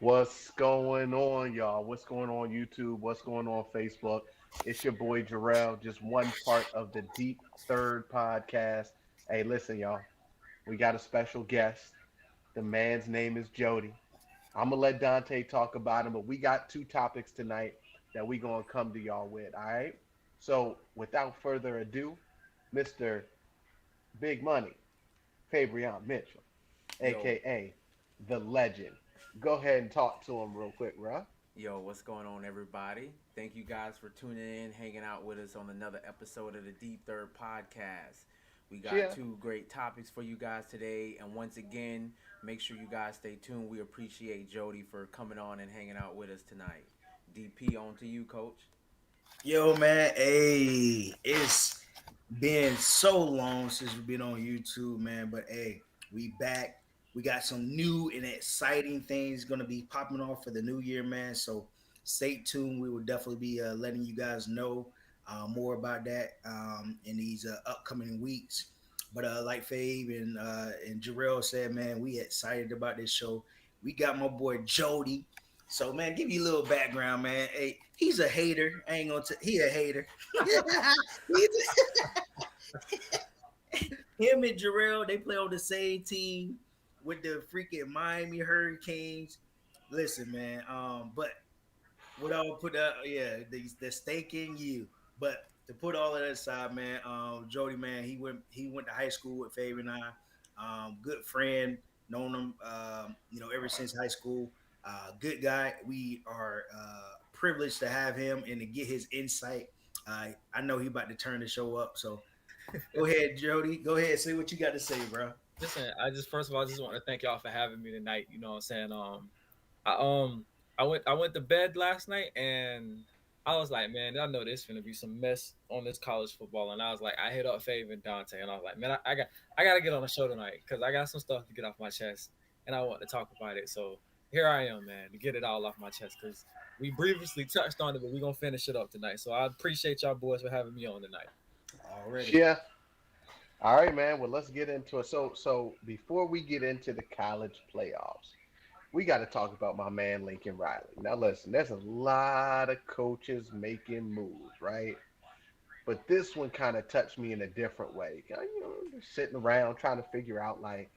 What's going on, y'all? What's going on YouTube? What's going on Facebook? It's your boy Jarrell, just one part of the Deep Third podcast. Hey, listen, y'all. We got a special guest. The man's name is Jody. I'm gonna let Dante talk about him, but we got two topics tonight that we gonna come to y'all with. All right. So, without further ado, Mr. Big Money, Fabian Mitchell, Yo, aka the Legend. Go ahead and talk to him real quick, bro. what's going on, everybody? Thank you guys for tuning in, hanging out with us on another episode of the Deep Third Podcast. We got Cheer. two great topics for you guys today, and once again, make sure you guys stay tuned. We appreciate Jody for coming on and hanging out with us tonight. DP, on to you, Coach. Yo, man, hey, it's been so long since we've been on YouTube, man. But hey, we back. We got some new and exciting things gonna be popping off for the new year, man. So stay tuned. We will definitely be letting you guys know more about that in these upcoming weeks. But like Fabe and Jarrell said, man, we excited about this show. We got my boy Jody. So man, give you a little background, man. Hey, he's a hater. I ain't gonna. He a hater. Him and Jarrell, they play on the same team with the freaking Miami Hurricanes. Listen, man. But what I would put out, yeah, the stake in you. But to put all of that aside, man, Jody, man, he went to high school with Fabian and I. Good friend, known him, ever since high school. Good guy. We are privileged to have him and to get his insight. I know he about to turn the show up, so go ahead, Jody. Go ahead, say what you got to say, bro. Listen, I just first of all I just want to thank y'all for having me tonight. You know what I'm saying? I I went to bed last night and I was like, man, I know there's gonna be some mess on this college football. And I was like, I hit up Fave and Dante and I was like, man, I gotta get on the show tonight because I got some stuff to get off my chest and I want to talk about it. So here I am, man, to get it all off my chest because we previously touched on it, but we're gonna finish it up tonight. So I appreciate y'all boys for having me on tonight. Already. Cheer. All right, man. Well, let's get into it. So before we get into the college playoffs, we got to talk about my man Lincoln Riley. Now, listen, there's a lot of coaches making moves, right? But this one kind of touched me in a different way. Just sitting around trying to figure out, like,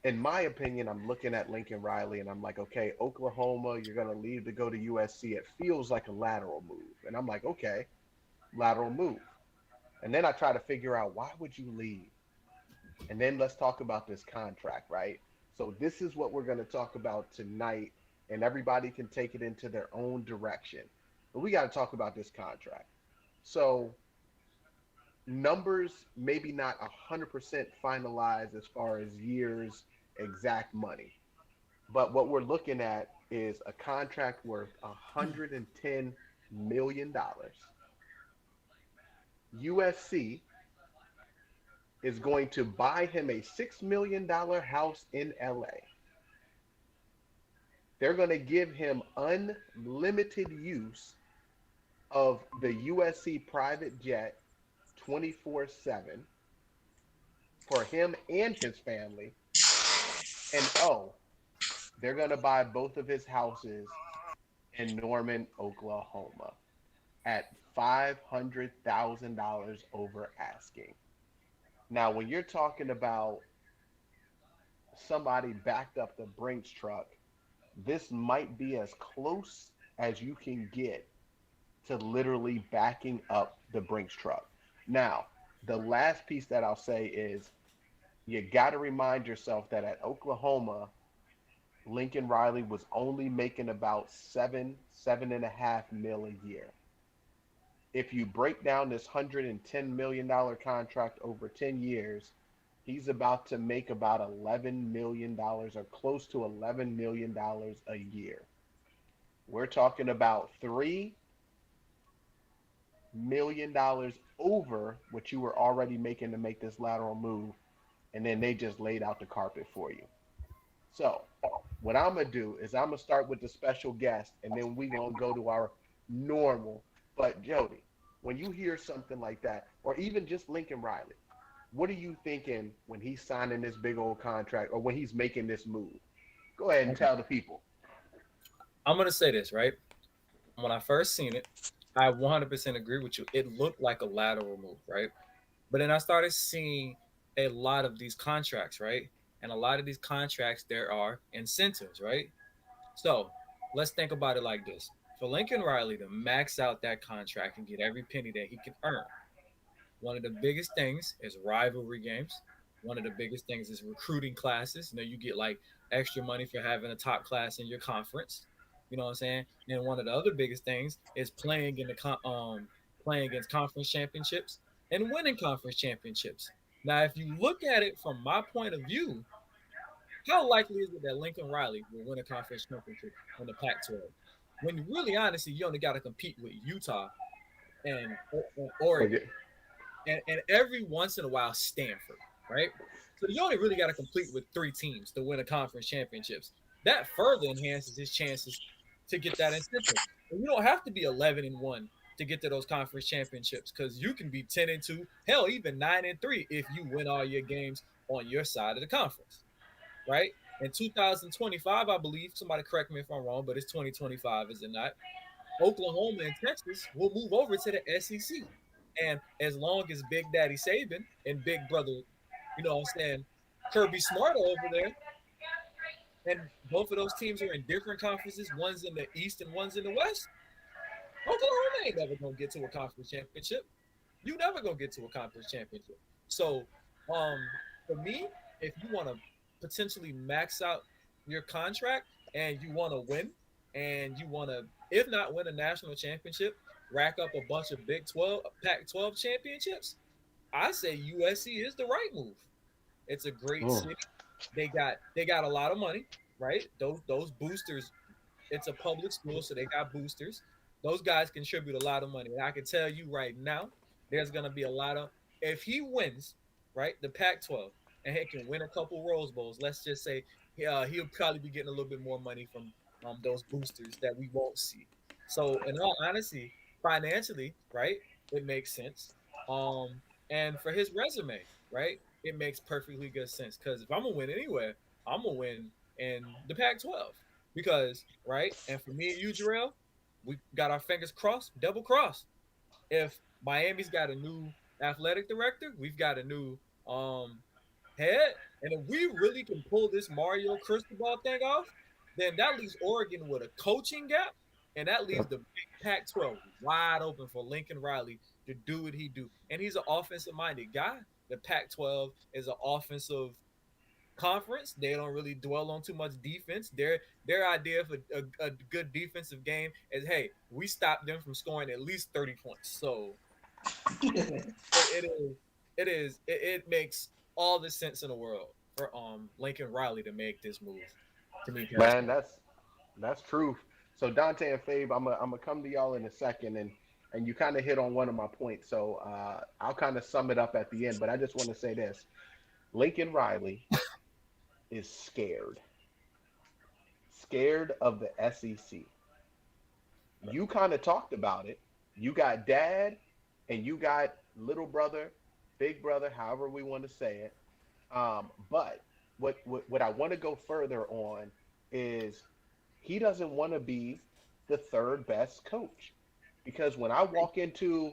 in my opinion, I'm looking at Lincoln Riley and I'm like, okay, Oklahoma, you're going to leave to go to USC. It feels like a lateral move. And I'm like, okay, lateral move. And then I try to figure out, why would you leave? And then let's talk about this contract, right? So this is what we're going to talk about tonight, and everybody can take it into their own direction. But we got to talk about this contract. So numbers maybe not 100% finalized as far as years, exact money. But what we're looking at is a contract worth $110 million. USC is going to buy him a $6 million house in LA. They're going to give him unlimited use of the USC private jet 24/7 for him and his family. And oh, they're going to buy both of his houses in Norman, Oklahoma at $500,000 over asking. Now, when you're talking about somebody backed up the Brinks truck, this might be as close as you can get to literally backing up the Brinks truck. Now, the last piece that I'll say is, you got to remind yourself that at Oklahoma, Lincoln Riley was only making about 7.5 mil a year. If you break down this $110 million contract over 10 years, he's about to make about $11 million or close to $11 million a year. We're talking about $3 million over what you were already making to make this lateral move, and then they just laid out the carpet for you. So, what I'm gonna do is I'm gonna start with the special guest, and then we gonna go to our normal. But Jody, when you hear something like that, or even just Lincoln Riley, what are you thinking when he's signing this big old contract, or when he's making this move? Go ahead and Okay. tell the people. I'm gonna say this, right? When I first seen it, I 100% agree with you. It looked like a lateral move, right? But then I started seeing a lot of these contracts, right? And a lot of these contracts, there are incentives, right? So let's think about it like this. For Lincoln Riley to max out that contract and get every penny that he can earn, one of the biggest things is rivalry games. One of the biggest things is recruiting classes. You know, you get like extra money for having a top class in your conference. You know what I'm saying? And one of the other biggest things is playing in the playing against conference championships and winning conference championships. Now, if you look at it from my point of view, how likely is it that Lincoln Riley will win a conference championship in the Pac-12? When really honestly, you only got to compete with Utah and Oregon Forget. and every once in a while Stanford, right? So you only really got to complete with three teams to win a conference championships. That further enhances his chances to get that incentive. And you don't have to be 11-1 to get to those conference championships because you can be 10-2, hell, even 9-3 if you win all your games on your side of the conference, right? In 2025, I believe, somebody correct me if I'm wrong, but it's 2025, is it not? Oklahoma and Texas will move over to the SEC. And as long as Big Daddy Saban and Big Brother, you know what I'm saying, Kirby Smart are over there, and both of those teams are in different conferences, one's in the East and one's in the West, Oklahoma ain't never gonna get to a conference championship. You never gonna get to a conference championship. So, for me, if you want to potentially max out your contract and you want to win, and you want to, if not win a national championship, rack up a bunch of Big 12, Pac-12 championships, I say USC is the right move. It's a great Mm. city. They got a lot of money, right? Those boosters, it's a public school, so they got boosters. Those guys contribute a lot of money. And I can tell you right now, there's gonna be a lot of if he wins, right, the Pac-12, and he can win a couple Rose Bowls. Let's just say he'll probably be getting a little bit more money from those boosters that we won't see. So, in all honesty, financially, right, it makes sense. And for his resume, right, it makes perfectly good sense. Because if I'm gonna win anywhere, I'm gonna win in the Pac-12 because right, and for me and you, Jarrell, we got our fingers crossed, double crossed. If Miami's got a new athletic director, we've got a new um head, and if we really can pull this Mario Cristobal thing off, then that leaves Oregon with a coaching gap, and that leaves Yep. the Big Pac-12 wide open for Lincoln Riley to do what he do. And he's an offensive-minded guy. The Pac-12 is an offensive conference. They don't really dwell on too much defense. Their idea of a good defensive game is, hey, we stop them from scoring at least 30 points. So it makes all the sense in the world for Lincoln Riley to make this move. To me Man, personally, that's truth. So Dante and Fabe, I'm gonna come to y'all in a second, and you kind of hit on one of my points. So I'll kind of sum it up at the end, but I just want to say this: Lincoln Riley is scared of the SEC. You kind of talked about it. You got dad, and you got little brother, big brother, however we want to say it. But what I want to go further on is he doesn't want to be the third best coach because when I walk into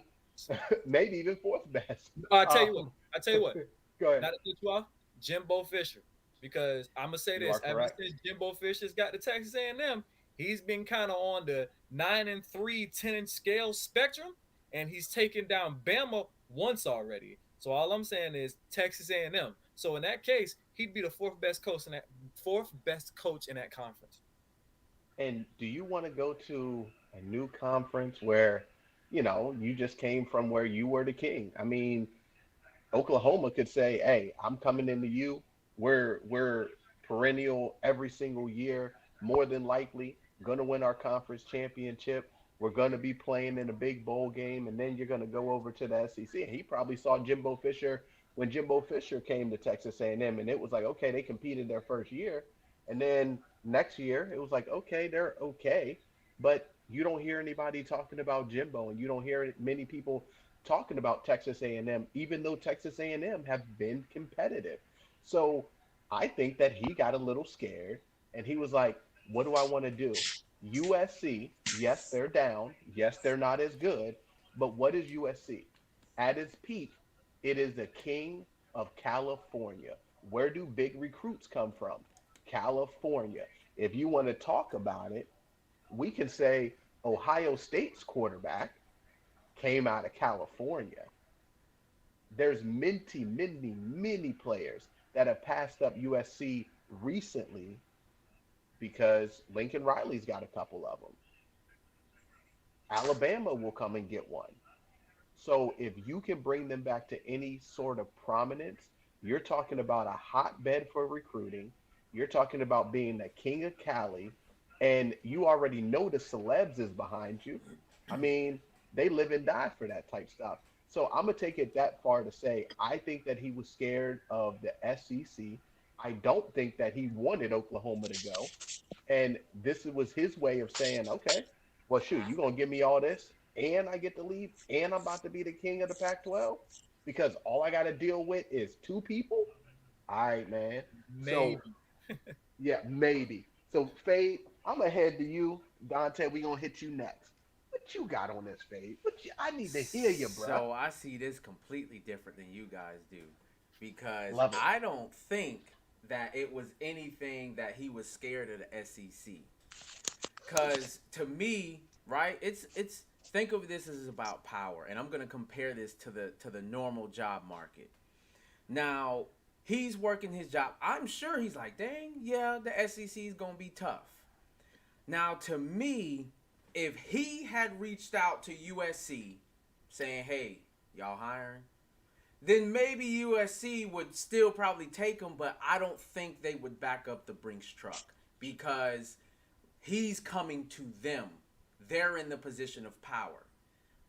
maybe even fourth best, I tell you what, um, I tell you what, go ahead. not to cut you off, Jimbo Fisher, because I'm gonna say You this: are ever correct. since Jimbo Fisher's got the Texas A&M, he's been kind of on the 9-3, 10 and scale spectrum, and he's taken down Bama once already. So all I'm saying is Texas A&M. So in that case, he'd be the fourth best coach in that conference. And do you want to go to a new conference where, you just came from where you were the king? I mean, Oklahoma could say, "Hey, I'm coming into you. We're perennial every single year, more than likely going to win our conference championship. We're going to be playing in a big bowl game, and then you're going to go over to the SEC." And he probably saw Jimbo Fisher when Jimbo Fisher came to Texas A&M, and it was like, okay, they competed their first year, and then next year it was like, okay, they're okay, but you don't hear anybody talking about Jimbo, and you don't hear many people talking about Texas A&M, even though Texas A&M have been competitive. So I think that he got a little scared, and he was like, "What do I want to do?" USC, yes, they're down. Yes, they're not as good. But what is USC? At its peak, it is the king of California. Where do big recruits come from? California. If you want to talk about it, we can say Ohio State's quarterback came out of California. There's many players that have passed up USC recently because Lincoln Riley's got a couple of them. Alabama will come and get one. So if you can bring them back to any sort of prominence, you're talking about a hotbed for recruiting. You're talking about being the king of Cali, and you already know the celebs is behind you. I mean, they live and die for that type stuff. So I'm gonna take it that far to say I think that he was scared of the SEC. I don't think that he wanted Oklahoma to go, and this was his way of saying, okay, well, shoot, you gonna give me all this, and I get to leave, and I'm about to be the king of the Pac-12 because all I got to deal with is two people. All right, man. So Maybe. yeah, maybe. So Fade, I'm gonna head to you, Dante. We gonna hit you next. What you got on this, Fade? I need to hear you, bruh. So I see this completely different than you guys do, because Love it. I don't think that it was anything that he was scared of the SEC. Cause to me, right, it's think of this as about power, and I'm gonna compare this to the normal job market. Now he's working his job. I'm sure he's like, dang, yeah, the SEC is gonna be tough. Now to me, if he had reached out to USC saying, hey, y'all hiring, then maybe USC would still probably take him, but I don't think they would back up the Brinks truck because he's coming to them. They're in the position of power.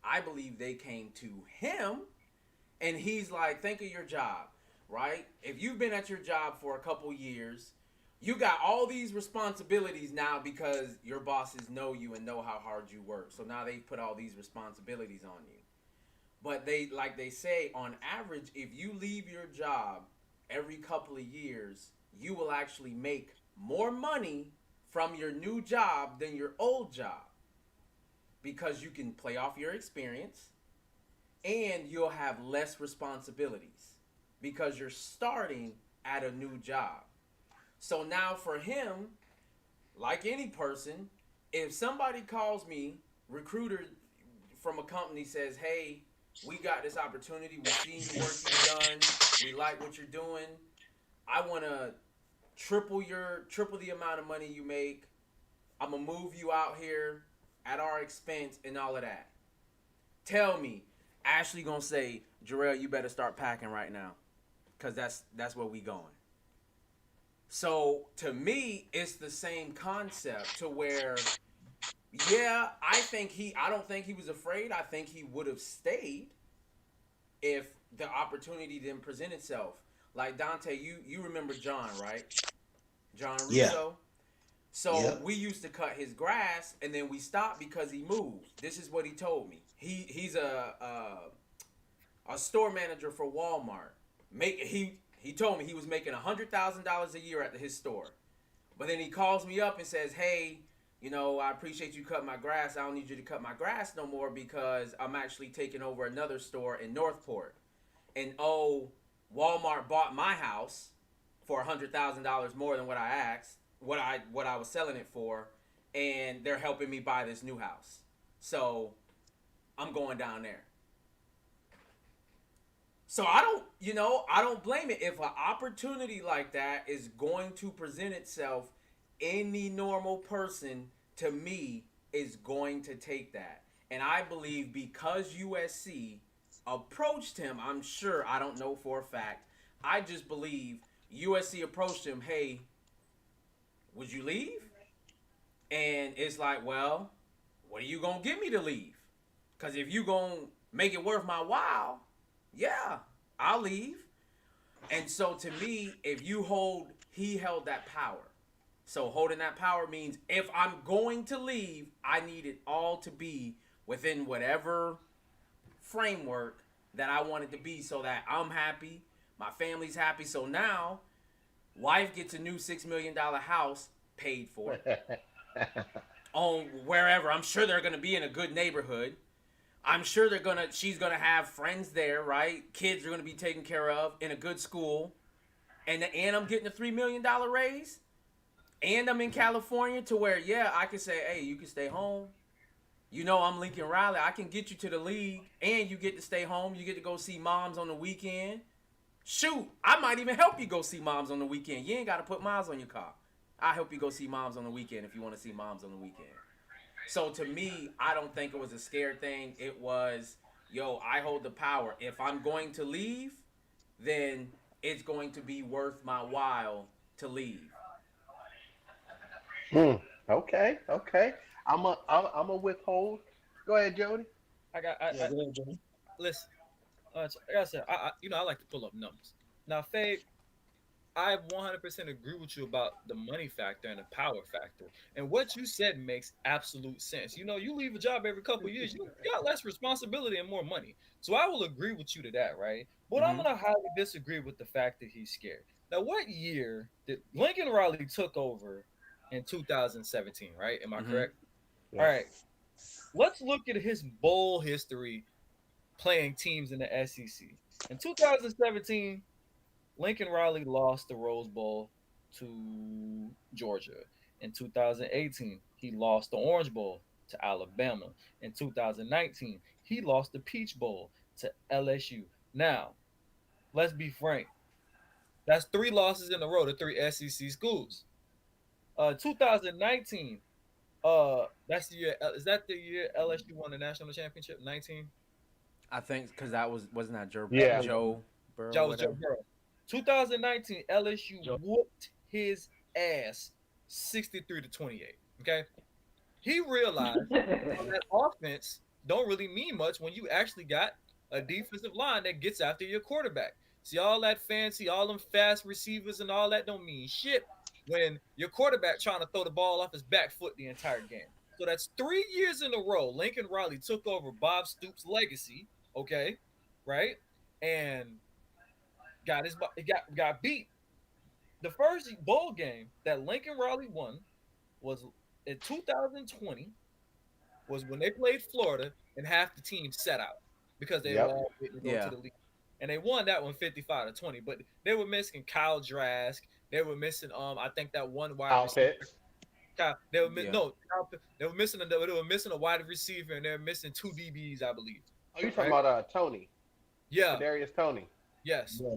I believe they came to him, and he's like, think of your job, right? If you've been at your job for a couple years, you got all these responsibilities now because your bosses know you and know how hard you work. So now they put all these responsibilities on you. But they, like they say, on average, if you leave your job every couple of years, you will actually make more money from your new job than your old job because you can play off your experience and you'll have less responsibilities because you're starting at a new job. So now for him, like any person, if somebody calls me, recruiter from a company says, hey, we got this opportunity, we've seen the work you've done, we like what you're doing, I want to triple the amount of money you make, I'm gonna move you out here at our expense and all of that. Tell me, Ashley gonna say, Jarrell, you better start packing right now, cause that's where we going. So to me, it's the same concept to where, yeah, I don't think he was afraid. I think he would have stayed if the opportunity didn't present itself. Like Dante, you remember John, right? John Yeah. Russo. So Yeah. we used to cut his grass, and then we stopped because he moved. This is what he told me. He's a store manager for Walmart. He told me he was making $100,000 a year at his store, but then he calls me up and says, "Hey, I appreciate you cutting my grass. I don't need you to cut my grass no more because I'm actually taking over another store in Northport, and Walmart bought my house for $100,000 more than what I asked, what I was selling it for, and they're helping me buy this new house. So I'm going down there." So I don't blame it. If an opportunity like that is going to present itself, any normal person, to me, is going to take that. And I believe because USC approached him, I'm sure, I don't know for a fact, I just believe USC approached him, hey, would you leave? And it's like, well, what are you going to give me to leave? Because if you going to make it worth my while, yeah, I'll leave. And so to me, if he held that power. So holding that power means if I'm going to leave, I need it all to be within whatever framework that I want it to be so that I'm happy, my family's happy. So now, wife gets a new $6 million house paid for. on wherever. I'm sure they're gonna be in a good neighborhood. I'm sure she's gonna have friends there, right? Kids are gonna be taken care of in a good school, and I'm getting a $3 million raise, and I'm in California to where yeah, I can say, hey, you can stay home. You know I'm Lincoln Riley. I can get you to the league, and you get to stay home. You get to go see moms on the weekend. Shoot, I might even help you go see moms on the weekend. You ain't got to put miles on your car. I help you go see moms on the weekend if you want to see moms on the weekend. So to me, I don't think it was a scared thing. It was, yo, I hold the power. If I'm going to leave, then it's going to be worth my while to leave. Hmm. Okay. Okay. I'm a withhold. Go ahead, Jody. I got. Yeah, go ahead, Jimmy. Listen. Like I said, I like to pull up numbers. Now, Fade, I 100% agree with you about the money factor and the power factor. And what you said makes absolute sense. You know, you leave a job every couple of years, you got less responsibility and more money. So I will agree with you to that, right? But I'm Mm-hmm. going to highly disagree with the fact that he's scared. Now, what year did Lincoln Riley took over in 2017, right? Am I Mm-hmm. correct? All Yes. right. Let's look at his bowl history playing teams in the SEC. In 2017, Lincoln Riley lost the Rose Bowl to Georgia. In 2018, he lost the Orange Bowl to Alabama. In 2019, he lost the Peach Bowl to LSU. Now, let's be frank. That's three losses in a row to three SEC schools. 2019, that's the year. Is that the year LSU won the national championship? 19. I think because wasn't that Yeah. Joe Burrow, That was Joe whatever. Burrow. 2019, LSU Joe. whooped his ass 63 to 28. Okay. He realized that offense don't really mean much when you actually got a defensive line that gets after your quarterback. See, all that fancy, all them fast receivers and all that don't mean shit when your quarterback trying to throw the ball off his back foot the entire game. So that's 3 years in a row. Lincoln Riley took over Bob Stoops' legacy, okay, right, and got beat. The first bowl game that Lincoln Riley won was in 2020 was when they played Florida and half the team set out because they were Yep. all waiting to go to Yeah. the league. And they won that one 55 to 20. But they were missing Kyle Drask. They were missing I think that one wide Kyle receiver. Pitts. They were Yeah. no they were missing a wide receiver and they were missing two DBs, I believe. Oh, you talking Right? about Tony? Yeah. Kadarius Tony. Yes. Yeah.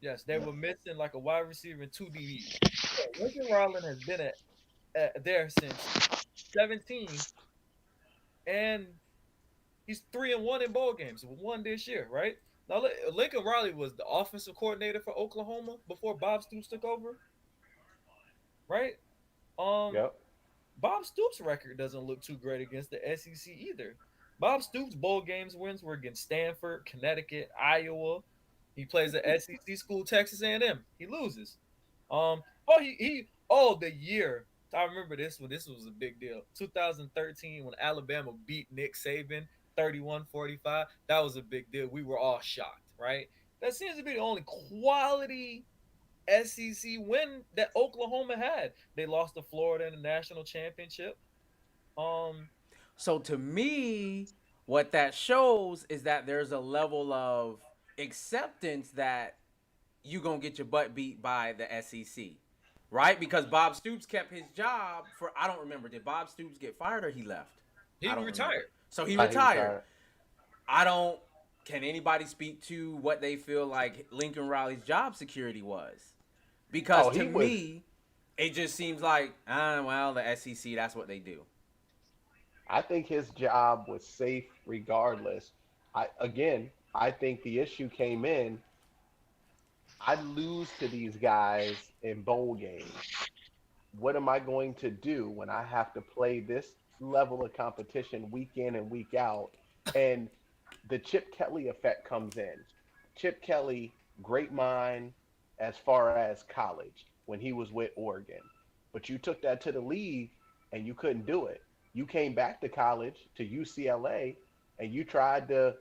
Yes. They were missing like a wide receiver and two DBs. So Lincoln Riley has been there since 17 and he's 3-1 in bowl games. One this year, right? Now Lincoln Riley was the offensive coordinator for Oklahoma before Bob Stoops took over, right? Um, Yep. Bob Stoops' record doesn't look too great against the SEC either. Bob Stoops' bowl games wins were against Stanford, Connecticut, Iowa. He plays at SEC school, Texas A&M. He loses. The year. I remember this one. This was a big deal. 2013 when Alabama beat Nick Saban 31-45. That was a big deal. We were all shocked, right? That seems to be the only quality SEC win that Oklahoma had. They lost to Florida in the national championship. Um, So to me, what that shows is that there's a level of acceptance that you gonna get your butt beat by the SEC, right? Because Bob Stoops kept his job for I don't remember. Did Bob Stoops get fired or he left? he I don't remember. retired. So he He retired. I don't. Can anybody speak to what they feel like Lincoln Riley's job security was? Because Oh, to he was. me, it just seems like well, the SEC, that's what they do. I think his job was safe regardless. I think the issue came in. I lose to these guys in bowl games. What am I going to do when I have to play this level of competition week in and week out? And the Chip Kelly effect comes in. Chip Kelly, great mind as far as college when he was with Oregon. But you took that to the league and you couldn't do it. You came back to college to UCLA and you tried to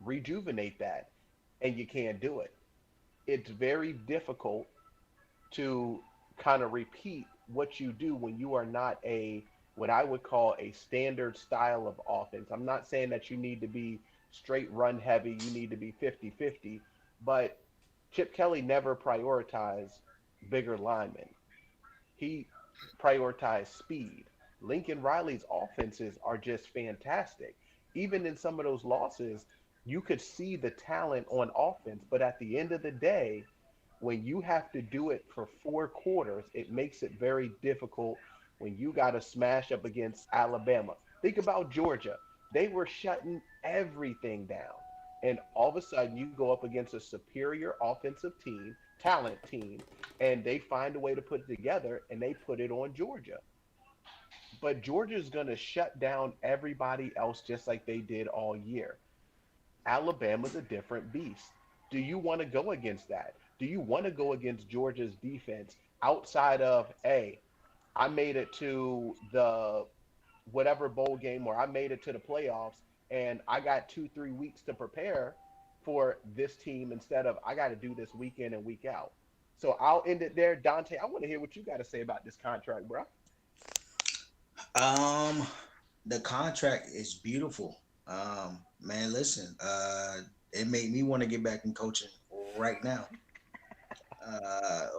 rejuvenate that and you can't do it. It's very difficult to kind of repeat what you do when you are not a what I would call a standard style of offense. I'm not saying that you need to be straight run heavy, you need to be 50-50, but Chip Kelly never prioritized bigger linemen. He prioritized speed. Lincoln Riley's offenses are just fantastic. Even in some of those losses, you could see the talent on offense, but at the end of the day, when you have to do it for 4 quarters, it makes it very difficult when you got to smash up against Alabama. Think about Georgia. They were shutting everything down. And all of a sudden, you go up against a superior offensive team, talent team, and they find a way to put it together and they put it on Georgia. But Georgia's going to shut down everybody else just like they did all year. Alabama's a different beast. Do you want to go against that? Do you want to go against Georgia's defense outside of, hey, I made it to the whatever bowl game or I made it to the playoffs and I got 2, 3 weeks to prepare for this team instead of I got to do this week in and week out. So I'll end it there. Dante, I want to hear what you got to say about this contract, bro. Um, the contract is beautiful. Man, listen, it made me want to get back in coaching right now.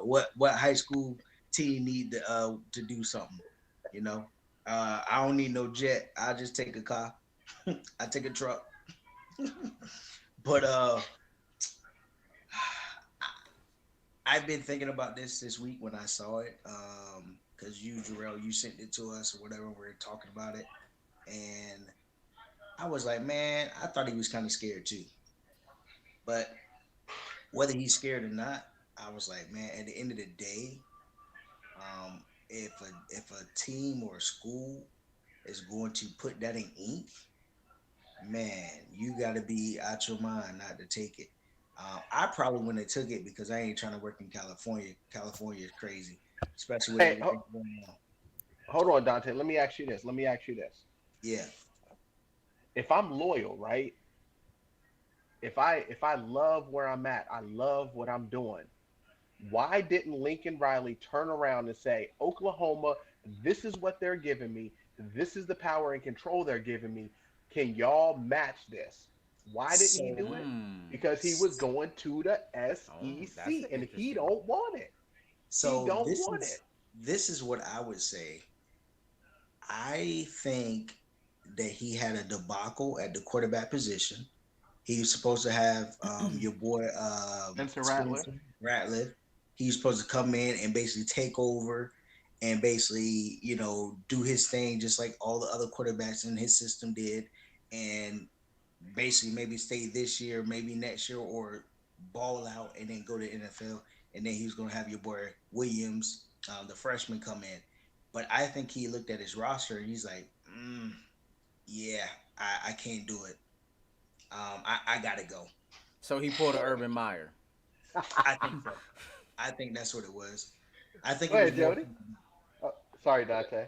What high school team need to do something? You know, I don't need no jet. I just take a car. I take a truck. But I've been thinking about this week when I saw it. Because you, Jarrell, you sent it to us or whatever. We were talking about it, and I was like, man, I thought he was kind of scared too. But whether he's scared or not, I was like, man, at the end of the day, if a team or a school is going to put that in ink, man, you got to be out your mind not to take it. I probably wouldn't have took it because I ain't trying to work in California. California is crazy, especially with Hey, everything going on. hold on, Dante. Let me ask you this. Let me ask you this. Yeah. If I'm loyal, right? If I love where I'm at, I love what I'm doing. Why didn't Lincoln Riley turn around and say, Oklahoma, this is what they're giving me. This is the power and control they're giving me. Can y'all match this? Why didn't he So, do it? Hmm. Because he was going to the Oh, that's SEC an and he interesting. don't want it. He so don't this want is it. this is what I would say. I think that he had a debacle at the quarterback position. He was supposed to have your boy Spencer Rattler. Spencer Ratliff. He was supposed to come in and basically take over and basically, do his thing just like all the other quarterbacks in his system did, and basically maybe stay this year, maybe next year, or ball out and then go to NFL. And then he was going to have your boy Williams, the freshman, come in. But I think he looked at his roster and he's like, yeah, I can't do it. I got to go. So he pulled So an Urban Meyer. I think so. I think that's what it was. I think Go it was ahead, more. Jody. Oh, sorry, Dante.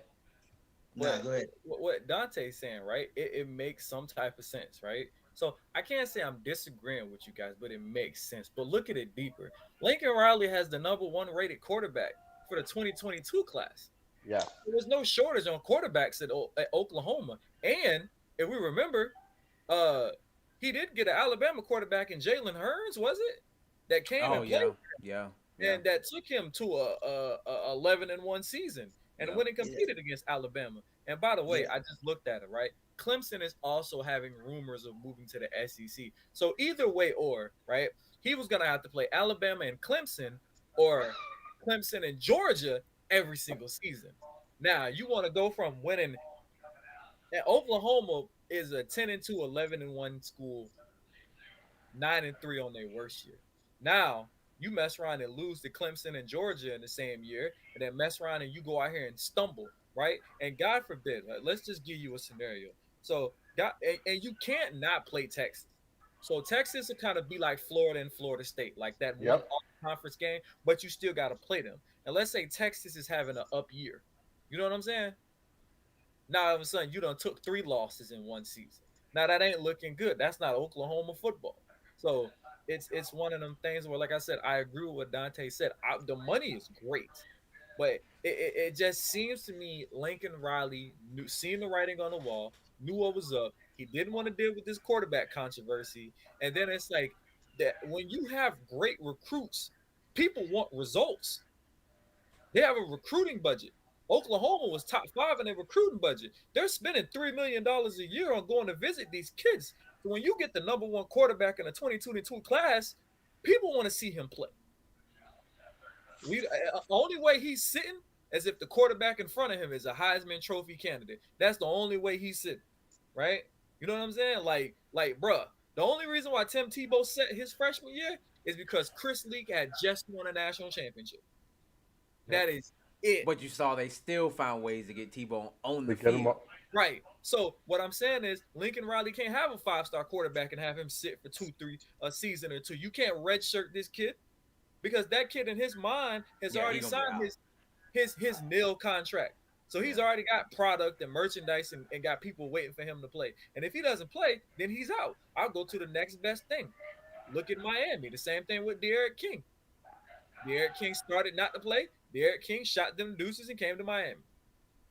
Nah, But go ahead. what Dante's saying, right? It makes some type of sense, right? So I can't say I'm disagreeing with you guys, but it makes sense. But look at it deeper. Lincoln Riley has the number one rated quarterback for the 2022 class. Yes. There was no shortage on quarterbacks at Oklahoma. And if we remember, uh, he did get an Alabama quarterback in Jalen Hurns, was it? That came Oh and played yeah, yeah, yeah. and that took him to a 11-1 season and Yep. went and Yeah, competed against Alabama. And by the way, yeah. I just looked at it, right? Clemson is also having rumors of moving to the SEC. So either way, or right, he was gonna have to play Alabama and Clemson, or Clemson and Georgia every single season. Now you want to go from winning. And Oklahoma is a 10-2, 11-1 school, 9-3 on their worst year. Now you mess around and lose to Clemson and Georgia in the same year, and then mess around and you go out here and stumble, right? And God forbid, like, let's just give you a scenario. So God, and you can't not play Texas. So Texas will kind of be like Florida and Florida State, like that one Yep. off conference game, but you still got to play them. And let's say Texas is having an up year. You know what I'm saying? Now all of a sudden you done took 3 losses in one season. Now that ain't looking good. That's not Oklahoma football. So it's one of them things where, like I said, I agree with what Dante said. The money is great, But it just seems to me Lincoln Riley knew, seen the writing on the wall, knew what was up. He didn't want to deal with this quarterback controversy. And then it's like that when you have great recruits, people want results. They have a recruiting budget. Oklahoma was top 5 in their recruiting budget. They're spending $3 million a year on going to visit these kids. So when you get the number one quarterback in the 2022 class, people want to see him play. Only way he's sitting is if the quarterback in front of him is a Heisman Trophy candidate. That's the only way he's sitting, right? You know what I'm saying? Bruh, the only reason why Tim Tebow set his freshman year is because Chris Leak had just won a national championship. That is it. But you saw they still found ways to get Tebow on the To get him field. up. Right. So what I'm saying is Lincoln Riley can't have a 5-star quarterback and have him sit for 2-3 a season or two. You can't redshirt this kid because that kid in his mind has Yeah, he already gonna be signed out. his nil contract. So he's already got product and merchandise and got people waiting for him to play. And if he doesn't play, then he's out. I'll go to the next best thing. Look at Miami. The same thing with De'Aaron King. De'Aaron King started not to play. De'Aaron King shot them deuces and came to Miami.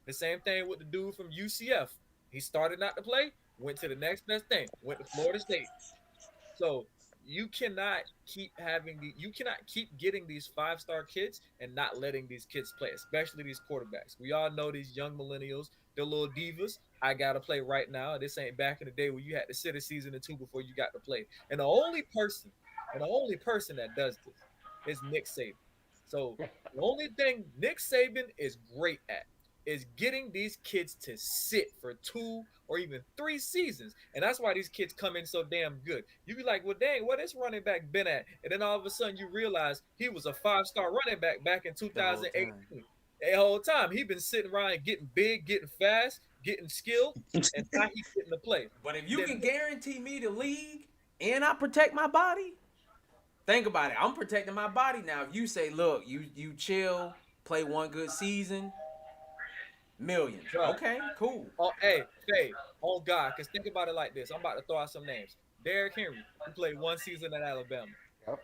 The same thing with the dude from UCF. He started not to play, went to the next best thing, went to Florida State. So you cannot keep getting these 5-star kids and not letting these kids play, especially these quarterbacks. We all know these young millennials, they're little divas. I gotta play right now. This ain't back in the day where you had to sit a season or two before you got to play. And the only person that does this is Nick Saban. So the only thing Nick Saban is great at is getting these kids to sit for 2 or even 3 seasons. And that's why these kids come in so damn good. You be like, well, dang, what this running back been at? And then all of a sudden you realize he was a 5-star running back in 2018. The whole time. He been sitting around getting big, getting fast, getting skilled, and now he's getting to play. But if you can guarantee me the league and I protect my body, think about it. I'm protecting my body now. If you say, look, you chill, play one good season, millions. Right. Okay, cool. Oh, hey, oh God, because think about it like this. I'm about to throw out some names. Derrick Henry, who played 1 season at Alabama. Yep.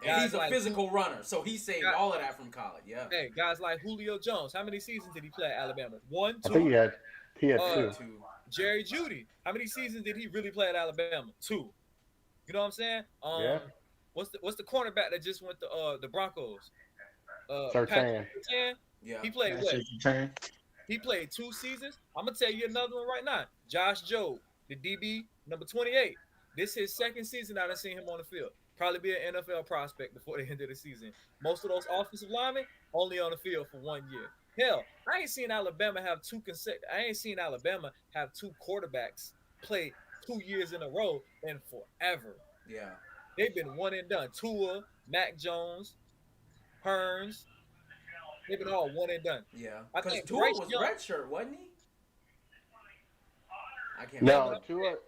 And he's a physical runner, so he saved all of that from college. Yeah. Hey, guys like Julio Jones. How many seasons did he play at Alabama? 1, 2. I think he had 2. Jerry Jeudy. How many seasons did he really play at Alabama? 2. You know what I'm saying? Yeah. What's the cornerback that just went to the Broncos? Surtain. Yeah. He played what? He played 2 seasons. I'm gonna tell you another one right now. Josh Jobe, the DB, number 28. This is his 2nd season I done seen him on the field. Probably be an NFL prospect before the end of the season. Most of those offensive linemen only on the field for 1 year. Hell, I ain't seen Alabama have 2 quarterbacks play 2 years in a row in forever. Yeah. They've been one and done. Tua, Mac Jones, Hearns. They've been all one and done. Yeah. I Because think Tua Bryce was Young- redshirt, wasn't he? I can't No, remember.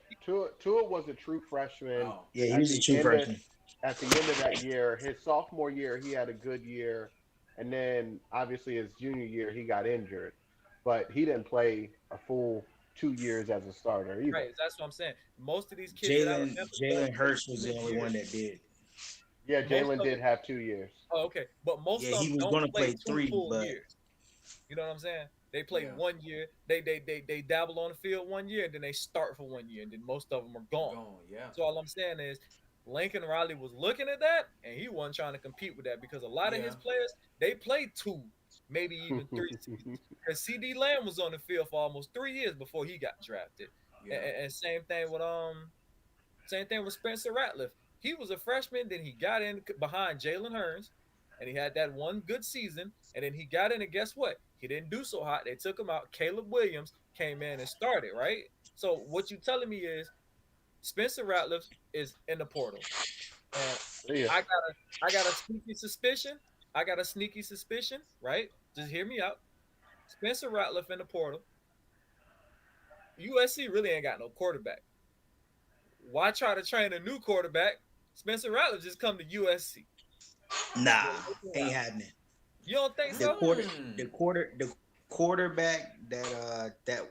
Tua was a true freshman. Oh. Yeah, he At was a the true end of- freshman. At the end of that year, his sophomore year, he had a good year, and then obviously his junior year, he got injured, but he didn't play a full 2 years as a starter either. Right, that's what I'm saying. Most of these kids, Jalen Hurts was the only one that did. Yeah, Most Jalen of did them- have 2 years. Oh, okay, but most Yeah, of he them was don't gonna play play 2 3, full but- years. You know what I'm saying? They play Yeah. 1 year. They dabble on the field 1 year, and then they start for 1 year, and then most of them are gone. Yeah. So all I'm saying is, Lincoln Riley was looking at that, and he wasn't trying to compete with that because a lot of his players they played 2, maybe even 3 seasons. Because CD Lamb was on the field for almost 3 years before he got drafted. Yeah. And same thing with Spencer Ratliff. He was a freshman, then he got in behind Jalen Hurns, and he had that 1 good season, and then he got in, and guess what? He didn't do so hot. They took him out. Caleb Williams came in and started, right? So what you telling me is Spencer Ratliff is in the portal. And Yeah. I got a sneaky suspicion. Right? Just hear me out. Spencer Ratliff in the portal. USC really ain't got no quarterback. Why try to train a new quarterback? Spencer Ratliff just come to USC. Nah, ain't happening. You don't think The so? the quarterback that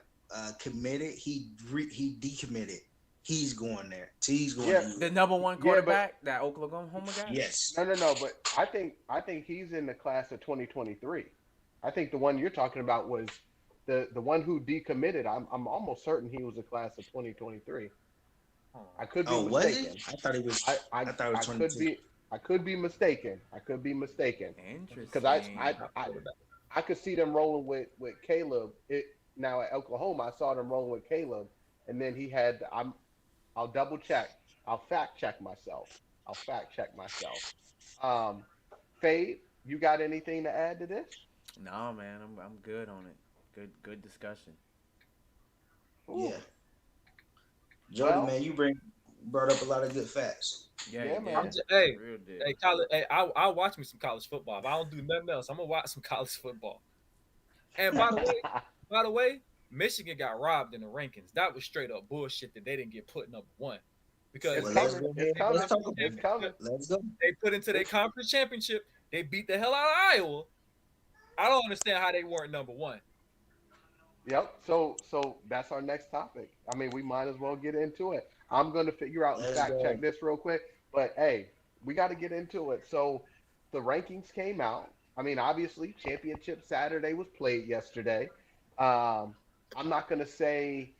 committed, he decommitted. He's going there. So he's going. Yeah. to The number 1 quarterback, that Oklahoma guy? Yes. No, but I think he's in the class of 2023. I think the one you're talking about was the one who decommitted. I'm almost certain he was a class of 2023. Hold I could be Oh, was he? mistaken. I thought it was. I I I thought it was I could 22. be I could be mistaken. I could be mistaken on. because Interesting. I could see them rolling with Caleb. It now at Oklahoma, I saw them rolling with Caleb, and then he had. I'll double check. I'll fact check myself. I'll fact check myself. Um, Fade, you got anything to add to this? No, man, I'm good on it. Good discussion. Ooh, Yeah, Jody, well, man, you brought up a lot of good facts. Yeah, he yeah, I'm man. did. just, Real did. hey, college. Hey, I watch me some college football. If I don't do nothing else, I'm gonna watch some college football. And by the way, Michigan got robbed in the rankings. That was straight up bullshit that they didn't get put number one because It's Well, they let's coming. go It's ahead. they coming. Let's put talk into about their It's it. coming. Let's go. they put into their It's conference championship. They beat the hell out of Iowa. I don't understand how they weren't number one. Yep. So that's our next topic. I mean, we might as well get into it. I'm going to figure out and Let's fact check go. this real quick, but hey, we got to get into it. So the rankings came out. I mean, obviously, Championship Saturday was played yesterday. I'm not going to say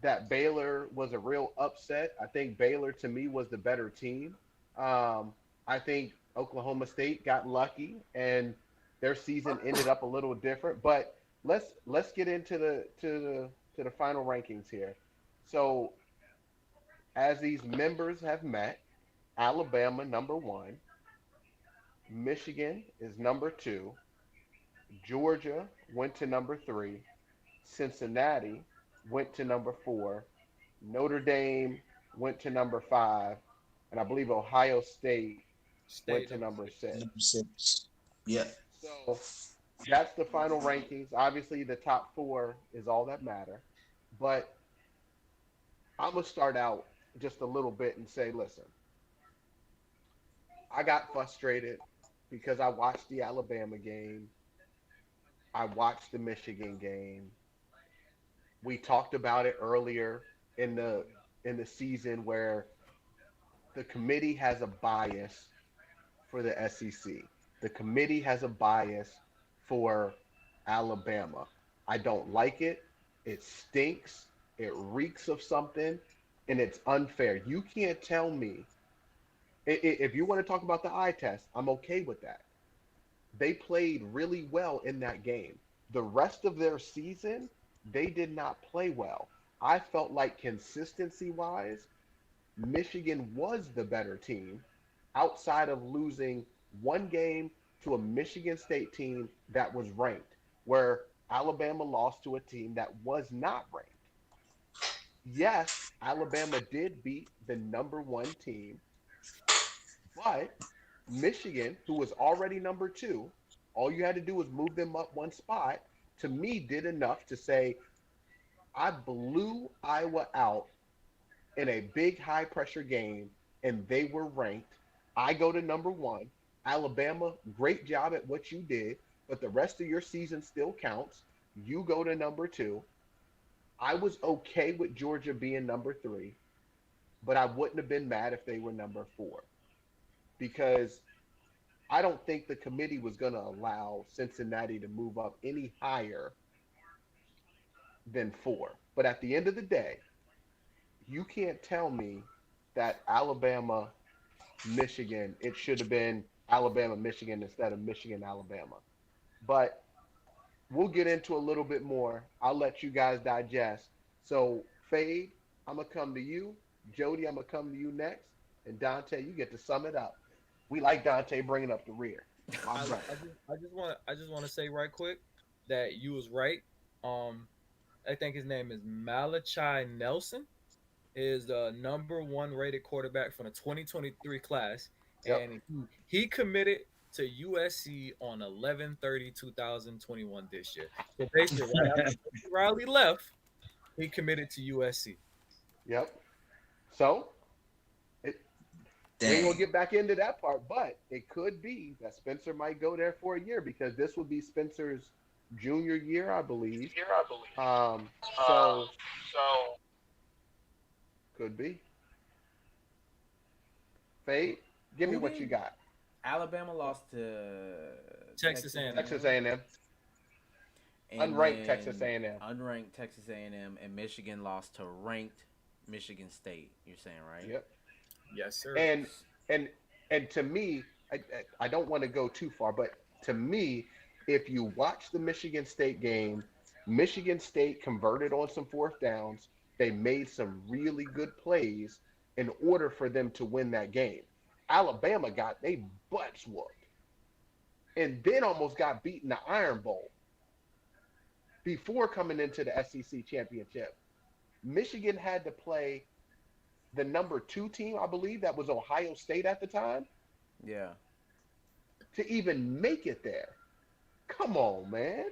that Baylor was a real upset. I think Baylor to me was the better team. I think Oklahoma State got lucky and their season ended up a little different. But let's get into the final rankings here. So as these members have met, Alabama number one, Michigan is number two, Georgia went to number three, Cincinnati went to number four, Notre Dame went to number five, and I believe Ohio State went State to number number six. six. Number 6. Yeah. So that's the final rankings. Obviously, the top four is all that matter. But I'm gonna start out just a little bit and say, listen, I got frustrated because I watched the Alabama game, I watched the Michigan game. We talked about it earlier in the season where the committee has a bias for the SEC. The committee has a bias for Alabama. I don't like it. It stinks. It reeks of something, and it's unfair. You can't tell me if you want to talk about the eye test. I'm okay with that. They played really well in that game. The rest of their season, they did not play well. I felt like consistency wise, Michigan was the better team outside of losing one game to a Michigan State team that was ranked, where Alabama lost to a team that was not ranked. Yes, Alabama did beat the number one team, but Michigan, who was already number two, all you had to do was move them up one spot, to me, did enough to say, I blew Iowa out in a big high pressure game and they were ranked. I go to number one. Alabama, great job at what you did, but the rest of your season still counts. You go to number two. I was okay with Georgia being number three, but I wouldn't have been mad if they were number four because I don't think the committee was going to allow Cincinnati to move up any higher than four. But at the end of the day, you can't tell me that Alabama, Michigan, it should have been Alabama, Michigan instead of Michigan, Alabama. But we'll get into a little bit more. I'll let you guys digest. So, Fade, I'm going to come to you. Jody, I'm going to come to you next. And Dante, you get to sum it up. We like Dante bringing up the rear. My I, brother. I just want to say right quick that you was right. Um, I think his name is Malachi Nelson. Is the number one rated quarterback from the 2023 class, Yep. and he committed to USC on 11/30/2021 this year. So basically, right after Riley left, he committed to USC. Yep. So, it, we ain't going to Dang. get back into that part, but it could be that Spencer might go there for a year because this will be Spencer's junior year, I believe. So, could be. Fade, give me Who what you did? got. Alabama lost to Texas A&M. Texas A&M. and Unranked Texas then A&M. unranked Texas A&M, and Michigan lost to ranked Michigan State. You're saying, right? Yep. Yes, sir. And and and to me, I don't want to go too far, but to me, if you watch the Michigan State game, Michigan State converted on some fourth downs. They made some really good plays in order for them to win that game. Alabama got they butts whooped and then almost got beaten the Iron Bowl before coming into the SEC championship. Michigan had to play the number two team, I believe that was Ohio State at the time, Yeah. to even make it there. Come on, man.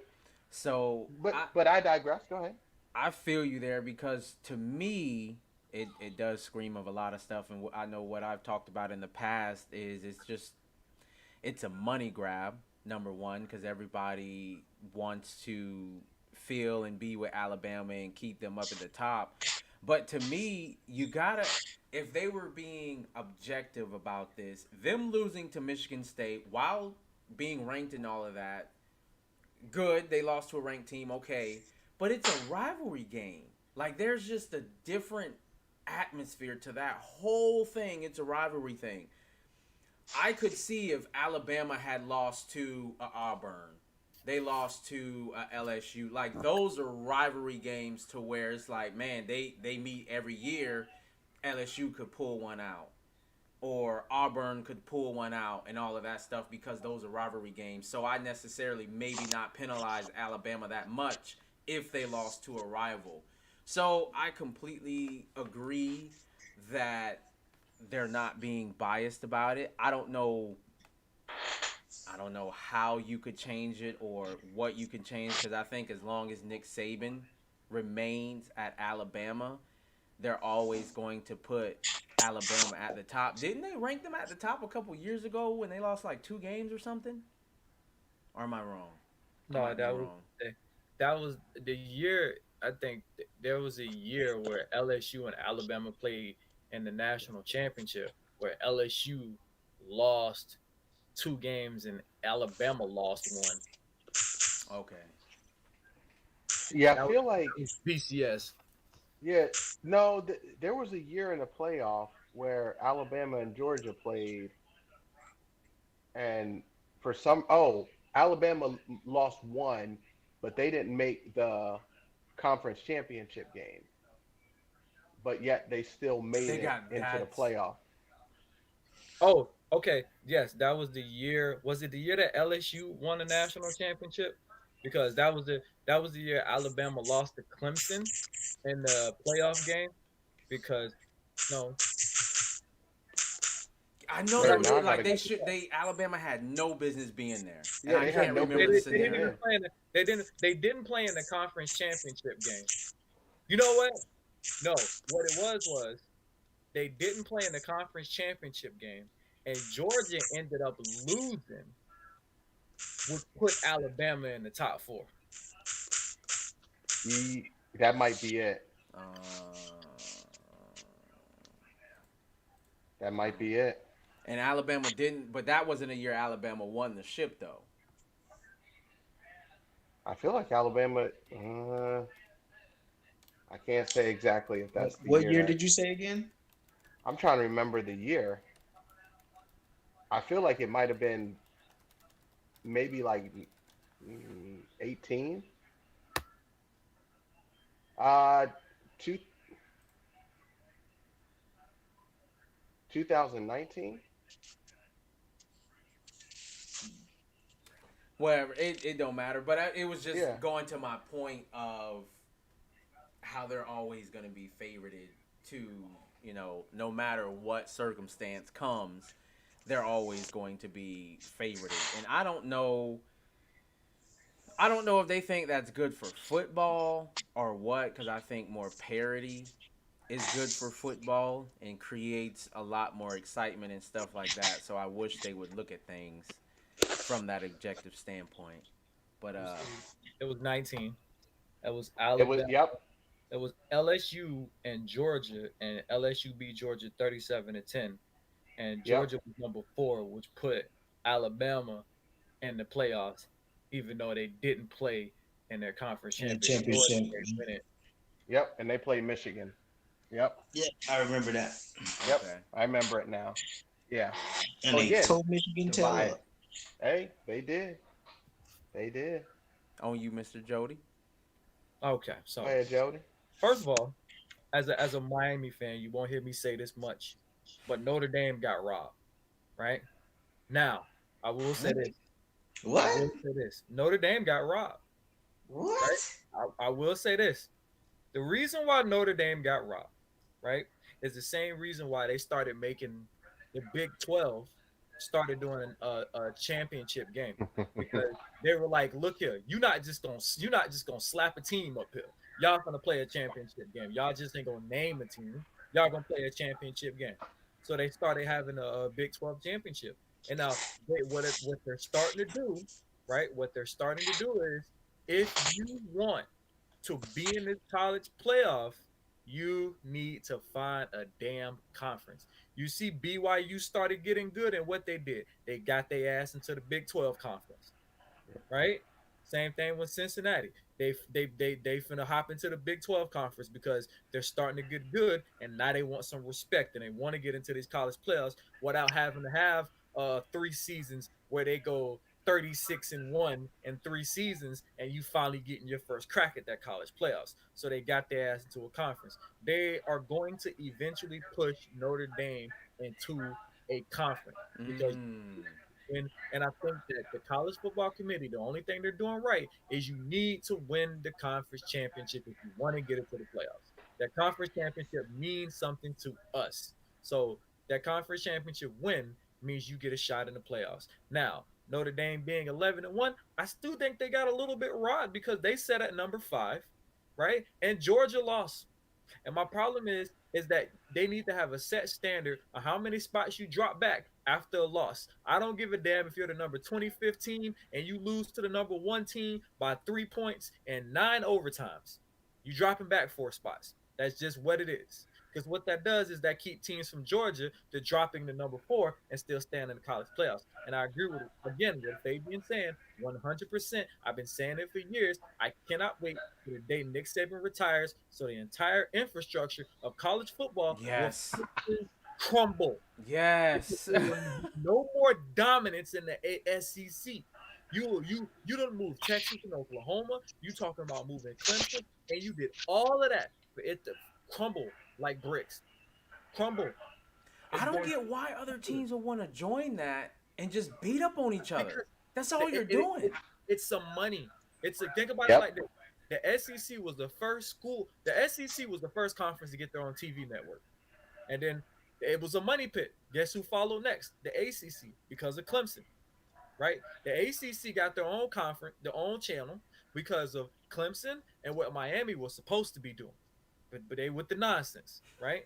So But I digress. Go ahead. I feel you there because to me, it does scream of a lot of stuff, and I know what I've talked about in the past is it's a money grab. Number one, because everybody wants to feel and be with Alabama and keep them up at the top. But to me, you gotta, if they were being objective about this, them losing to Michigan State while being ranked and all of that, good. They lost to a ranked team, okay. But it's a rivalry game. Like, there's just a different atmosphere to that whole thing. It's a rivalry thing. I could see if Alabama had lost to Auburn, they lost to LSU. Like, those are rivalry games to where it's like, man, they meet every year. LSU could pull one out, or Auburn could pull one out, and all of that stuff because those are rivalry games. So I necessarily maybe not penalize Alabama that much if they lost to a rival. So I completely agree that they're not being biased about it. I don't know how you could change it or what you can change, because I think as long as Nick Saban remains at Alabama, they're always going to put Alabama at the top. Didn't they rank them at the top a couple years ago when they lost like 2 games or something? Or am I wrong? I No, might be wrong. that was the year. I think there was a year where LSU and Alabama played in the national championship, where LSU lost 2 games and Alabama lost one. Okay. Yeah, That I was, feel like that was BCS. yeah. No, there was a year in the playoff where Alabama and Georgia played, and for some, Alabama lost one, but they didn't make the conference championship game. But yet they still made They it got into the that's playoff. Oh, okay. Yes, that was the year. Was it the year that LSU won the national championship? Because that was the year Alabama lost to Clemson in the playoff game. Because no, I know but that Wait, was now it. I Like gotta. they Alabama had no business being there, and Yeah, I they had can't no remember they, the business did, they being didn't scenario. even there. play in the, they didn't play in the conference championship game. You know what? No, what it was they didn't play in the conference championship game, and Georgia ended up losing, which put Alabama in the top four. That might be it. Uh, That might be it. and Alabama didn't, but that wasn't a year Alabama won the ship though. I feel like Alabama. I can't say exactly if What that's the what year year that. did you say again? I'm trying to remember the year. I feel like it might have been maybe like 18. Uh, two, 2019. Whatever, it don't matter. But it was just Yeah. going to my point of how they're always going to be favorited to, no matter what circumstance comes, they're always going to be favorited. And I don't know if they think that's good for football or what, because I think more parity is good for football and creates a lot more excitement and stuff like that. So I wish they would look at things from that objective standpoint. But It was 19. That was It was. Alabama. Yep. It was LSU and Georgia, and LSU beat Georgia 37-10, and Yep. Georgia was number four, which put Alabama in the playoffs, even though they didn't play in their conference In the championship. Or did championship. they win it? Yep, and they play Michigan. Yep, Yeah, I remember that. yep, Okay. I remember it now. Yeah. And So they again, told Michigan tail divide. up. Hey, they did. They did. On you, Mr. Jody. Okay, Go so ahead, Jody. first of all, as a Miami fan, you won't hear me say this much, but Notre Dame got robbed. Right now, I will say What? this. I What? will say this. Notre Dame got robbed. Right. What? I will say this. The reason why Notre Dame got robbed, right, is the same reason why they started making the Big 12 started doing a championship game because they were like, look here, you're not just gonna slap a team up here. Y'all gonna play a championship game. Y'all just ain't gonna name a team. Y'all gonna play a championship game. So they started having a Big 12 championship. And now what they're starting to do, right? What they're starting to do is if you want to be in this college playoff, you need to find a damn conference. You see, BYU started getting good, and what they did, they got their ass into the Big 12 conference, right? Same thing with Cincinnati. They finna hop into the Big 12 conference because they're starting to get good, and now they want some respect, and they want to get into these college playoffs without having to have 3 seasons where they go 36-1 in 3 seasons, and you finally getting your first crack at that college playoffs. So they got their ass into a conference. They are going to eventually push Notre Dame into a conference because Mm. and I think that the college football committee, the only thing they're doing right is you need to win the conference championship if you want to get into the playoffs. That conference championship means something to us. So that conference championship win means you get a shot in the playoffs. Now, Notre Dame being 11-1, I still think they got a little bit robbed because they set at number 5, right? And Georgia lost. And my problem is that they need to have a set standard of how many spots you drop back after a loss. I don't give a damn if you're the number 2015 and you lose to the number 1 team by 3 points and 9 overtimes. You dropping back 4 spots. That's just what it is. Because what that does is that keep teams from Georgia to dropping to number 4 and still staying in the college playoffs. And I agree with again what Fabian's saying 100%. I've been saying it for years. I cannot wait for the day Nick Saban retires, so the entire infrastructure of college football will Yes. crumble. Yes. No more dominance in the SEC. You don't move Texas and Oklahoma. You talking about moving Clemson, and you did all of that for it to crumble like bricks. Crumble. I It's don't going get why other teams will want to join that and just beat up on each other. because That's all you're doing. it's some money. Think about it Yep. like this. The SEC was the first school. The SEC was the first conference to get their own TV network, and then it was a money pit. Guess who followed next? The ACC because of Clemson, right? The ACC got their own conference, their own channel because of Clemson and what Miami was supposed to be doing, but they with the nonsense, right?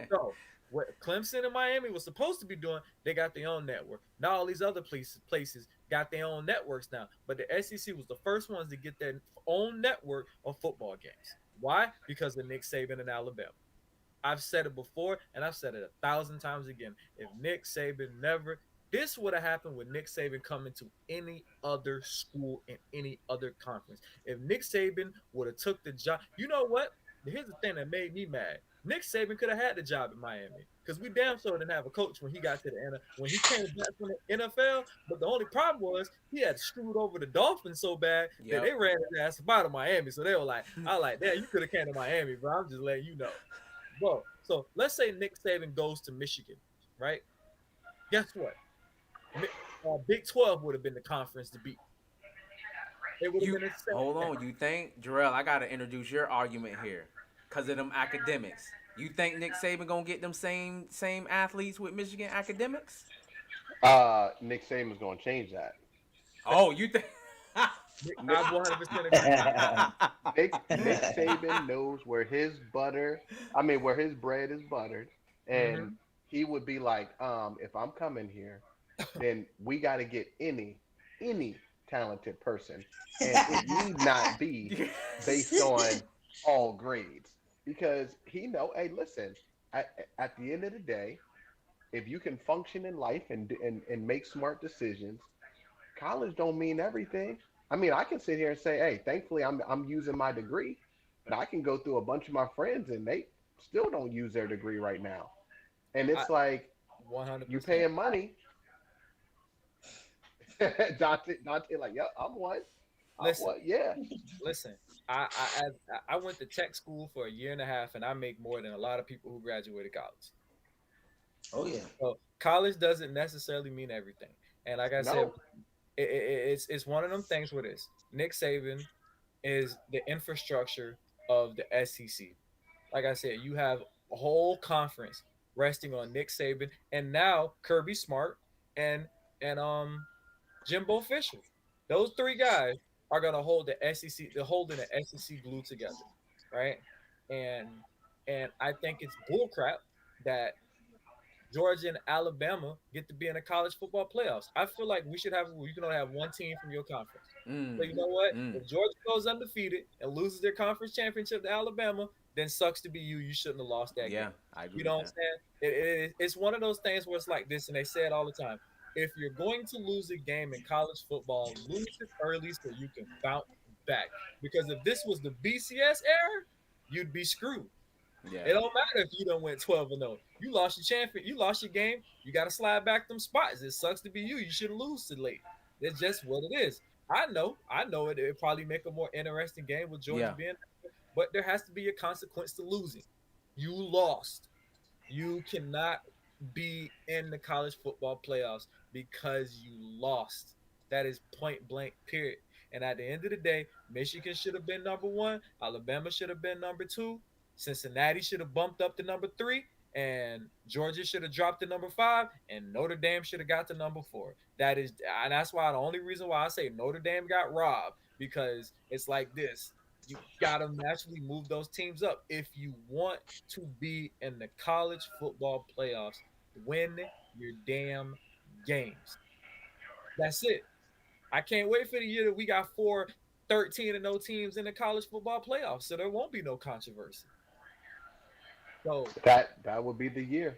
So what Clemson and Miami was supposed to be doing, they got their own network. Now all these other places got their own networks now. But the SEC was the first ones to get their own network of football games. Why? Because of Nick Saban in Alabama. I've said it before, and I've said it 1,000 times again. If Nick Saban never, this would have happened with Nick Saban coming to any other school in any other conference. If Nick Saban would have took the job, you know what? Here's the thing that made me mad. Nick Saban could have had the job in Miami because we damn sure didn't have a coach when he got to the end. When he came back from the NFL. But the only problem was he had screwed over the Dolphins so bad that they Yep. ran his ass out of Miami. So they were like, I like that. You could have came to Miami, bro. I'm just letting you know. Bro, so let's say Nick Saban goes to Michigan, right? Guess what? Big 12 would have been the conference to beat. It would have You been a hold second. on. You think, Jarrell? I gotta introduce your argument here, cause of them academics. You think Nick Saban gonna get them same athletes with Michigan academics? Nick Saban's going to change that. Oh, you think? Nick, I 100% agree. Nick Saban knows where his butter, I mean, where his bread is buttered, and Mhm. he would be like, if I'm coming here, then we got to get any talented person, and it need not be based on all grades because he know, hey, listen, at the end of the day, if you can function in life and make smart decisions, college don't mean everything. I mean, I can sit here and say, hey, thankfully I'm using my degree, but I can go through a bunch of my friends and they still don't use their degree right now. And I it's like you 100%. paying money. Dante, like, yep, I'm one. I'm Listen, one. Yeah. listen. I went to tech school for a year and a half, and I make more than a lot of people who graduated college. Oh yeah. So college doesn't necessarily mean everything. And like I said, No. it's one of them things where this Nick Saban is the infrastructure of the SEC. Like I said, you have a whole conference resting on Nick Saban and now Kirby Smart and and Jimbo Fisher. Those three guys are gonna hold the SEC. They're holding the SEC glue together, right? And and I think it's bullcrap that Georgia and Alabama get to be in the college football playoffs. I feel like we should have you can only have one team from your conference. So Mm, you know what? mm. If Georgia goes undefeated and loses their conference championship to Alabama, then sucks to be you. You shouldn't have lost that Yeah, game. I agree You with know what I'm that. saying? It's one of those things where it's like this, and they say it all the time. If you're going to lose a game in college football, lose it early so you can bounce back. Because if this was the BCS era, you'd be screwed. Yeah. It don't matter if you don't win 12-0. You lost your champion. You lost your game. You got to slide back them spots. It sucks to be you. You shouldn't lose so late. It's just what it is. I know it. It probably make a more interesting game with Georgia Yeah. being, but there has to be a consequence to losing. You lost. You cannot be in the college football playoffs because you lost. That is point blank, period. And at the end of the day, Michigan should have been number one. Alabama should have been number two. Cincinnati should have bumped up to number three. And Georgia should have dropped to number five. And Notre Dame should have got to number four. And that's why the only reason why I say Notre Dame got robbed because it's like this. You gotta naturally move those teams up if you want to be in the college football playoffs. Win your damn games. That's it. I can't wait for the year that we got four 13 and no teams in the college football playoffs, so there won't be no controversy. So, That would be the year.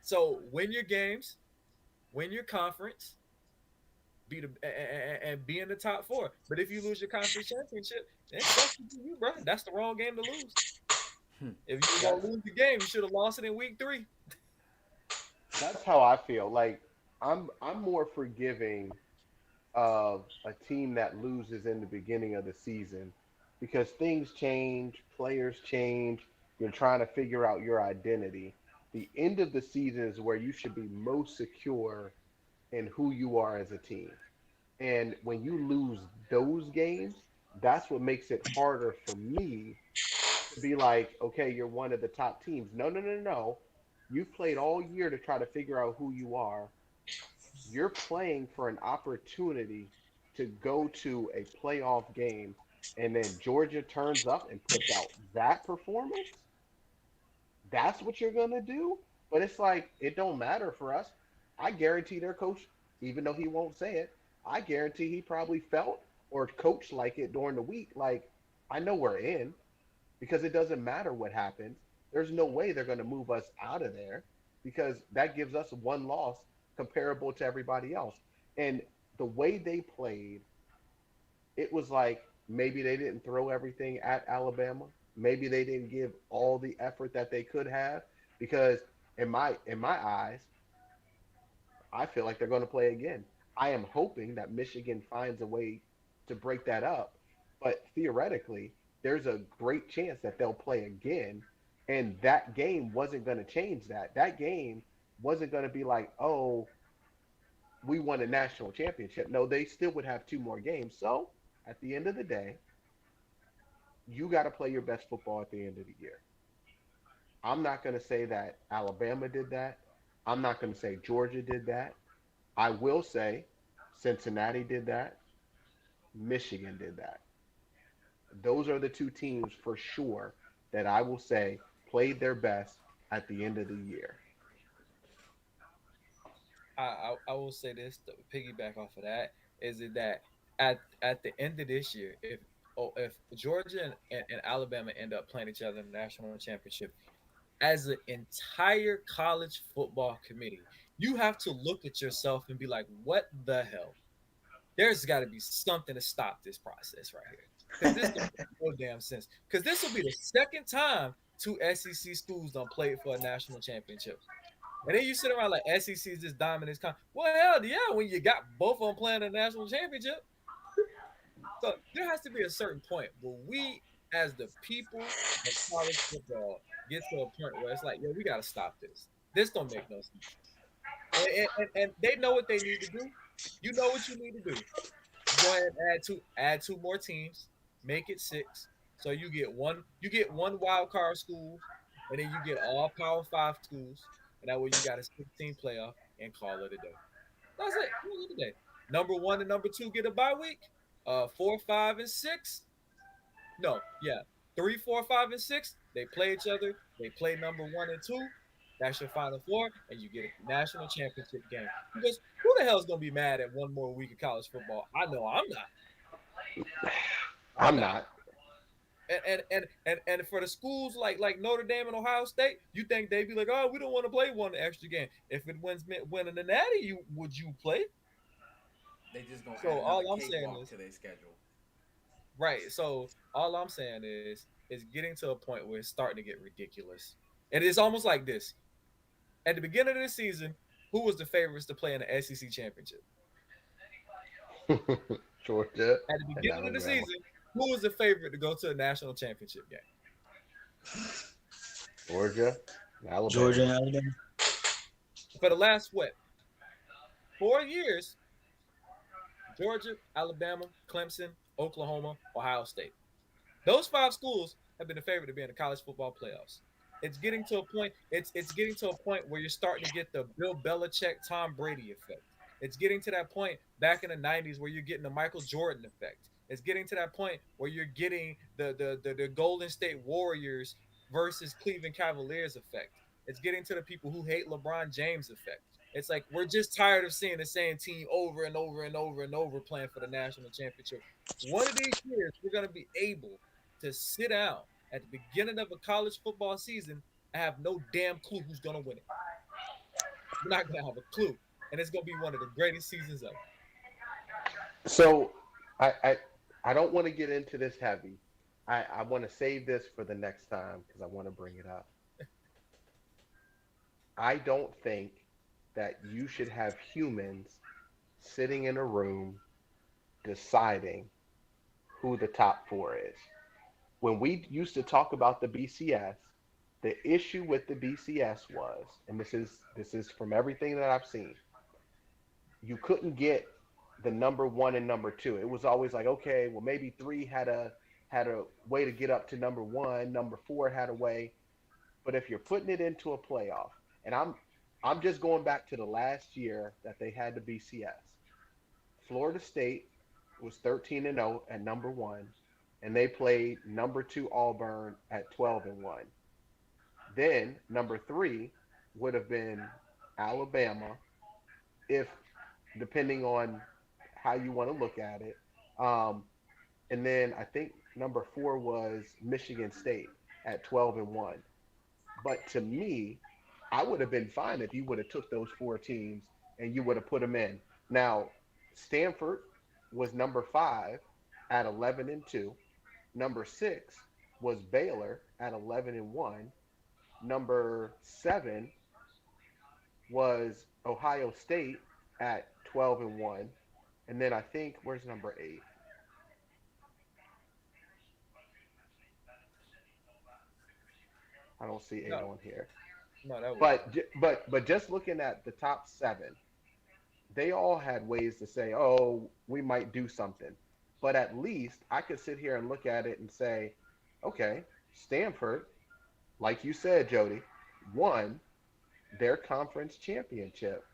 so win your games, win your conference, be the and be in the top four. But if you lose your conference championship, then it sucks to you, bro. That's the wrong game to lose. Hmm. If you were That's gonna lose the game, you should have lost it in week three. that's how I feel. Like I'm more forgiving of a team that loses in the beginning of the season because things change, players change, you're trying to figure out your identity. The end of the season is where you should be most secure in who you are as a team. And when you lose those games, that's what makes it harder for me to be like, okay, you're one of the top teams. No, no, no, no. You've played all year to try to figure out who you are. You're playing for an opportunity to go to a playoff game, and then Georgia turns up and puts out that performance. That's what you're gonna do. But it's like it don't matter for us. I guarantee their coach, even though he won't say it, I guarantee he probably felt or coached like it during the week. Like I know we're in because it doesn't matter what happens. There's no way they're going to move us out of there because that gives us one loss comparable to everybody else. And the way they played, it was like maybe they didn't throw everything at Alabama. Maybe they didn't give all the effort that they could have because in my eyes, I feel like they're going to play again. I am hoping that Michigan finds a way to break that up, but theoretically, there's a great chance that they'll play again, and that game wasn't going to change that. That game wasn't going to be like, oh, we won a national championship. No, they still would have two more games. So at the end of the day, you got to play your best football at the end of the year. I'm not going to say that Alabama did that. I'm not going to say Georgia did that. I will say Cincinnati did that. Michigan did that. Those are the two teams for sure that I will say played their best at the end of the year. I will say this to piggyback off of that is it that at the end of this year, if Georgia and Alabama end up playing each other in the national championship, as an entire college football committee, you have to look at yourself and be like, what the hell? there's got to be something to stop this process right here. Because this don't make no damn sense. Because this will be the second time two SEC schools done played for a national championship. And then you sit around like SEC is this dominant. Well, hell yeah, when you got both of them playing a national championship. So there has to be a certain point where we, as the people of college football, get to a point where it's like, yo, we got to stop this. This don't make no sense. And they know what they need to do. You know what you need to do. Go ahead and add two more teams, make it six. So you get one wild card schools, and then you get all Power Five schools, and that way you got a 16 playoff and call it a day. That's it. Call it a day. Number one and number two get a bye week. 4, 5, and 6. No, yeah, 3, 4, 5, and 6. They play each other. They play number one and two. That's your final four, and you get a national championship game. Because who the hell's gonna be mad at one more week of college football? I know I'm not. I'm I'm not. not. And for the schools like Notre Dame and Ohio State, you think they'd be like, oh, we don't want to play one extra game. If it winning the natty, would you play? They just gonna So add another all I'm saying cakewalk is to their schedule. right. So all I'm saying is getting to a point where it's starting to get ridiculous. And it's almost like this. At the beginning of the season, who was the favorites to play in the SEC championship? Georgia At the and beginning of the Alabama. season, who was the favorite to go to a national championship game? Georgia and Georgia Alabama. and Alabama. For the last what 4 years, Georgia, Alabama, Clemson, Oklahoma, Ohio State. Those five schools have been the favorite to be in the college football playoffs. It's getting to a point. It's getting to a point where you're starting to get the Bill Belichick, Tom Brady effect. It's getting to that point back in the '90s where you're getting the Michael Jordan effect. It's getting to that point where you're getting the Golden State Warriors versus Cleveland Cavaliers effect. It's getting to the people who hate LeBron James effect. It's like we're just tired of seeing the same team over and over and over and over playing for the national championship. One of these years, we're going to be able to sit down at the beginning of a college football season and have no damn clue who's going to win it. We're not going to have a clue. And it's going to be one of the greatest seasons ever. So I I, I don't want to get into this heavy. I want to save this for the next time because I want to bring it up. I don't think that you should have humans sitting in a room deciding who the top four is. When we used to talk about the BCS, the issue with the BCS was, and this is from everything that I've seen, you couldn't get the number one and number two. It was always like, okay, well maybe three had a way to get up to number one, number four had a way, but if you're putting it into a playoff, and I'm just going back to the last year that they had the BCS. Florida State was 13-0 at number one, and they played number two Auburn at 12-1. Then number three would have been Alabama, if depending on how you want to look at it. Um, and then I think number four was Michigan State at 12-1. But to me, I would have been fine if you would have took those four teams and you would have put them in. Now, Stanford was number five at 11-2. Number six was Baylor at 11-1. Number seven was Ohio State at 12-1. And then I think where's number eight? I don't see eight No, on here. no, that was But just looking at the top seven, they all had ways to say, "Oh, we might do something." But at least I could sit here and look at it and say, "Okay, Stanford, like you said, Jody, won their conference championship,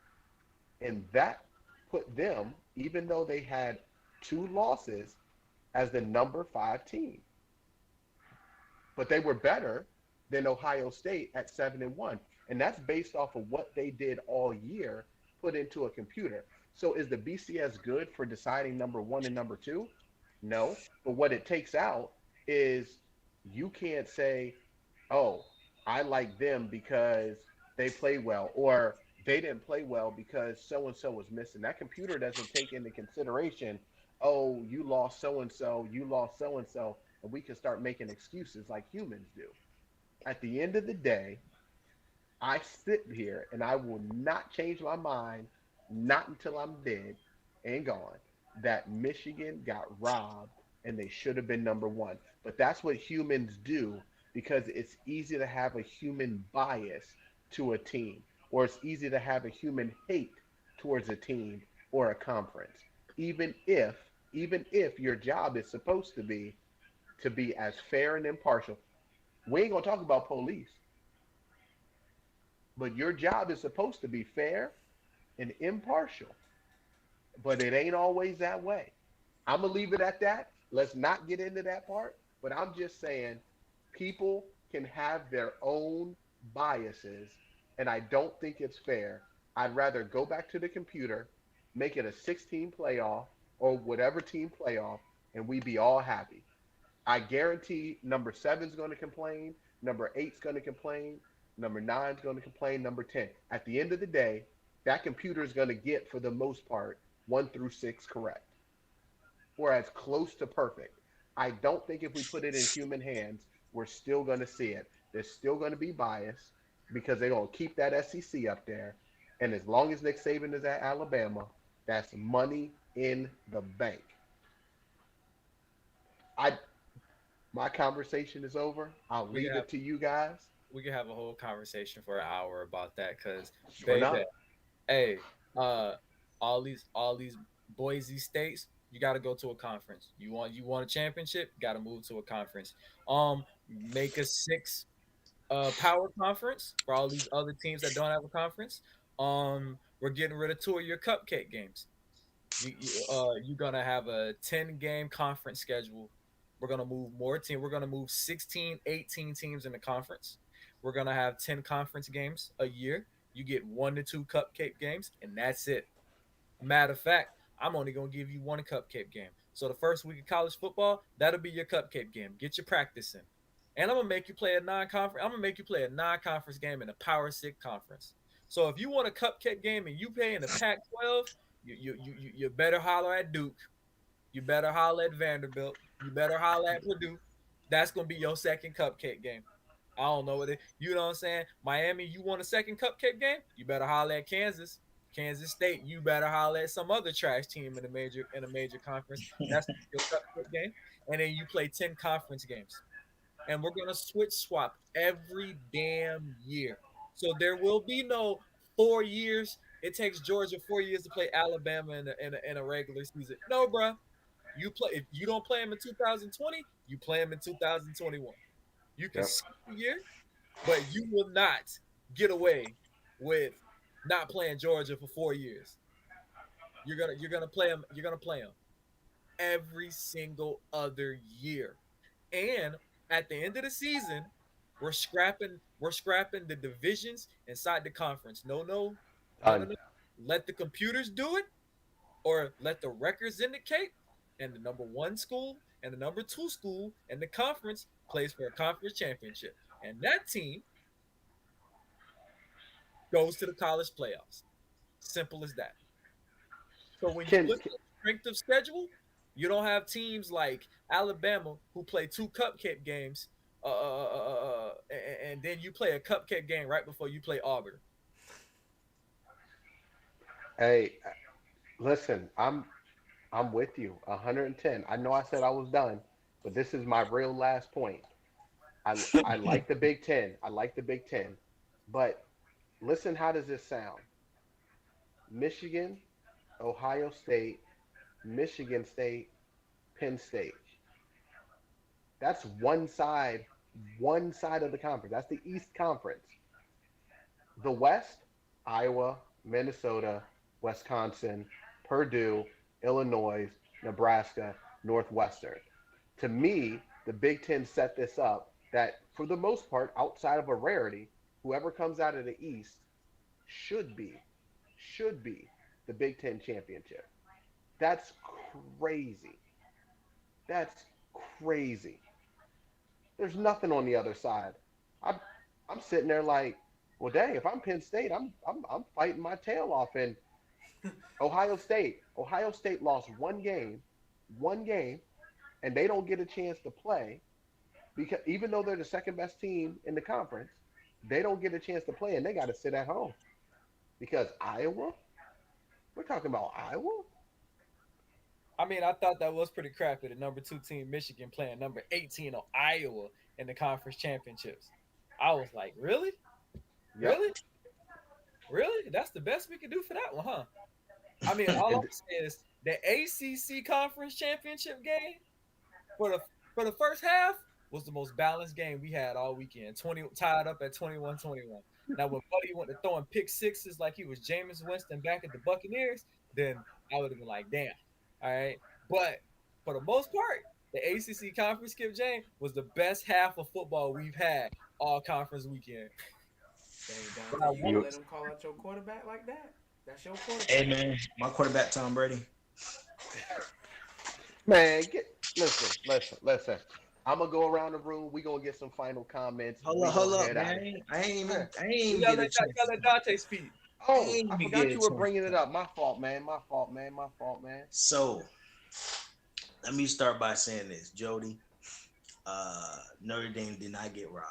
and that put them, even though they had two losses, as the number five team. But they were better than Ohio State at 7-1, and that's based off of what they did all year, put into a computer. So is the BCS good for deciding number one and number two? No, but what it takes out is you can't say, "Oh, I like them because they play well," or they didn't play well because so and so was missing. That computer doesn't take into consideration, oh, you lost so and so, you lost so and so, and we can start making excuses like humans do. At the end of the day, I sit here and I will not change my mind, not until I'm dead and gone, that Michigan got robbed and they should have been number one. But that's what humans do because it's easy to have a human bias to a team, or it's easy to have a human hate towards a team or a conference. Even if, even if your job is supposed to be as fair and impartial. We ain't gonna talk about police, but your job is supposed to be fair and impartial, but it ain't always that way. I'm gonna leave it at that. Let's not get into that part. But I'm just saying, people can have their own biases, and I don't think it's fair. I'd rather go back to the computer, make it a 16 playoff or whatever team playoff, and we be all happy. I guarantee number seven's going to complain, number eight's going to complain, number nine's going to complain, number 10. At the end of the day, that computer is going to get, for the most part, one through six correct, or as close to perfect. I don't think if we put it in human hands, we're still going to see it. There's still going to be bias because they're going to keep that SEC up there. And as long as Nick Saban is at Alabama, that's money in the bank. I My conversation is over. I'll We can leave have it to you guys. we can have a whole conversation for an hour about that because Sure baby, enough. hey, uh, all these Boise states, you got to go to a conference. You want a championship, got to move to a conference. Make a six power conference for all these other teams that don't have a conference. We're getting rid of two of your cupcake games. You're gonna have a 10 game conference schedule. We're gonna move more team. We're gonna move 16, 18 teams in the conference. We're gonna have 10 conference games a year. You get 1 to 2 cupcake games, and that's it. Matter of fact, I'm only gonna give you one cupcake game. So the first week of college football, that'll be your cupcake game. Get your practice in. And I'm gonna make you play a non-conference. I'm gonna make you play a non-conference game in a Power Six conference. So if you want a cupcake game and you play in the Pac-12, you better holler at Duke. You better holler at Vanderbilt. You better holler at Purdue. That's gonna be your second cupcake game. I don't know what it. You know what I'm saying? Miami, you want a second cupcake game? You better holler at Kansas. Kansas State, you better holler at some other trash team in a major conference. That's your cupcake game. And then you play 10 conference games. And we're gonna switch swap every damn year. So there will be no 4 years. It takes Georgia 4 years to play Alabama in a regular season. No, bro. You play if you don't play them in 2020, you play them in 2021. You can Yep. skip a year, but you will not get away with not playing Georgia for 4 years. You're gonna play them. You're gonna play them every single other year. And at the end of the season, we're scrapping the divisions inside the conference. No, no, no, no, Done. no. Let the computers do it, or let the records indicate, and the number one school and the number two school and the conference plays for a conference championship. And that team goes to the college playoffs. Simple as that. So when you Can, look at strength of schedule, you don't have teams like Alabama who play two cupcake games, and then you play a cupcake game right before you play Auburn. hey, listen, I'm with you 110. I know I said I was done, but this is my real last point. I like the Big Ten. I like the Big Ten, but listen, how does this sound? Michigan, Ohio State, Michigan State, Penn State. That's one side of the conference. That's the East Conference. The West, Iowa, Minnesota, Wisconsin, Purdue, Illinois, Nebraska, Northwestern. To me, the Big Ten set this up that, for the most part, outside of a rarity, whoever comes out of the East should be, should be the Big Ten championship. That's crazy. That's crazy. There's nothing on the other side. I'm, I'm sitting there like, Well, dang, if I'm Penn State, I'm fighting my tail off. And Ohio State lost one game, and they don't get a chance to play because even though they're the second best team in the conference, they don't get a chance to play, and they got to sit at home because Iowa. We're talking about Iowa. I mean, I thought that was pretty crappy. The number 2 team, Michigan, playing number 18 of Iowa in the conference championships. I was like, really, Yep. really, really? That's the best we could do for that one, huh? I mean, all I'm And saying is the ACC conference championship game for the first half was the most balanced game we had all weekend. 20 tied up at 21-21. Now when Buddy went to throwing pick sixes like he was Jameis Winston back at the Buccaneers, then I would have been like, damn. All right. But for the most part, the ACC conference skip game was the best half of football we've had all conference weekend. Dang, But Dante, you gonna You, let him call out your quarterback like that? That's your quarterback. hey man, my quarterback Tom Brady. man, listen. I'm gonna go around the room. We gonna get some final comments. We Hold gonna up, head man. out of here. Yeah. I ain't you even gotta get a let, you chance gotta to let talk. Dante speak. I Oh, ain't I even forgot get a you were chance bringing to it talk. up. My fault, man. My fault, man. My fault, man. So let me start by saying this, Jody. Notre Dame did not get robbed.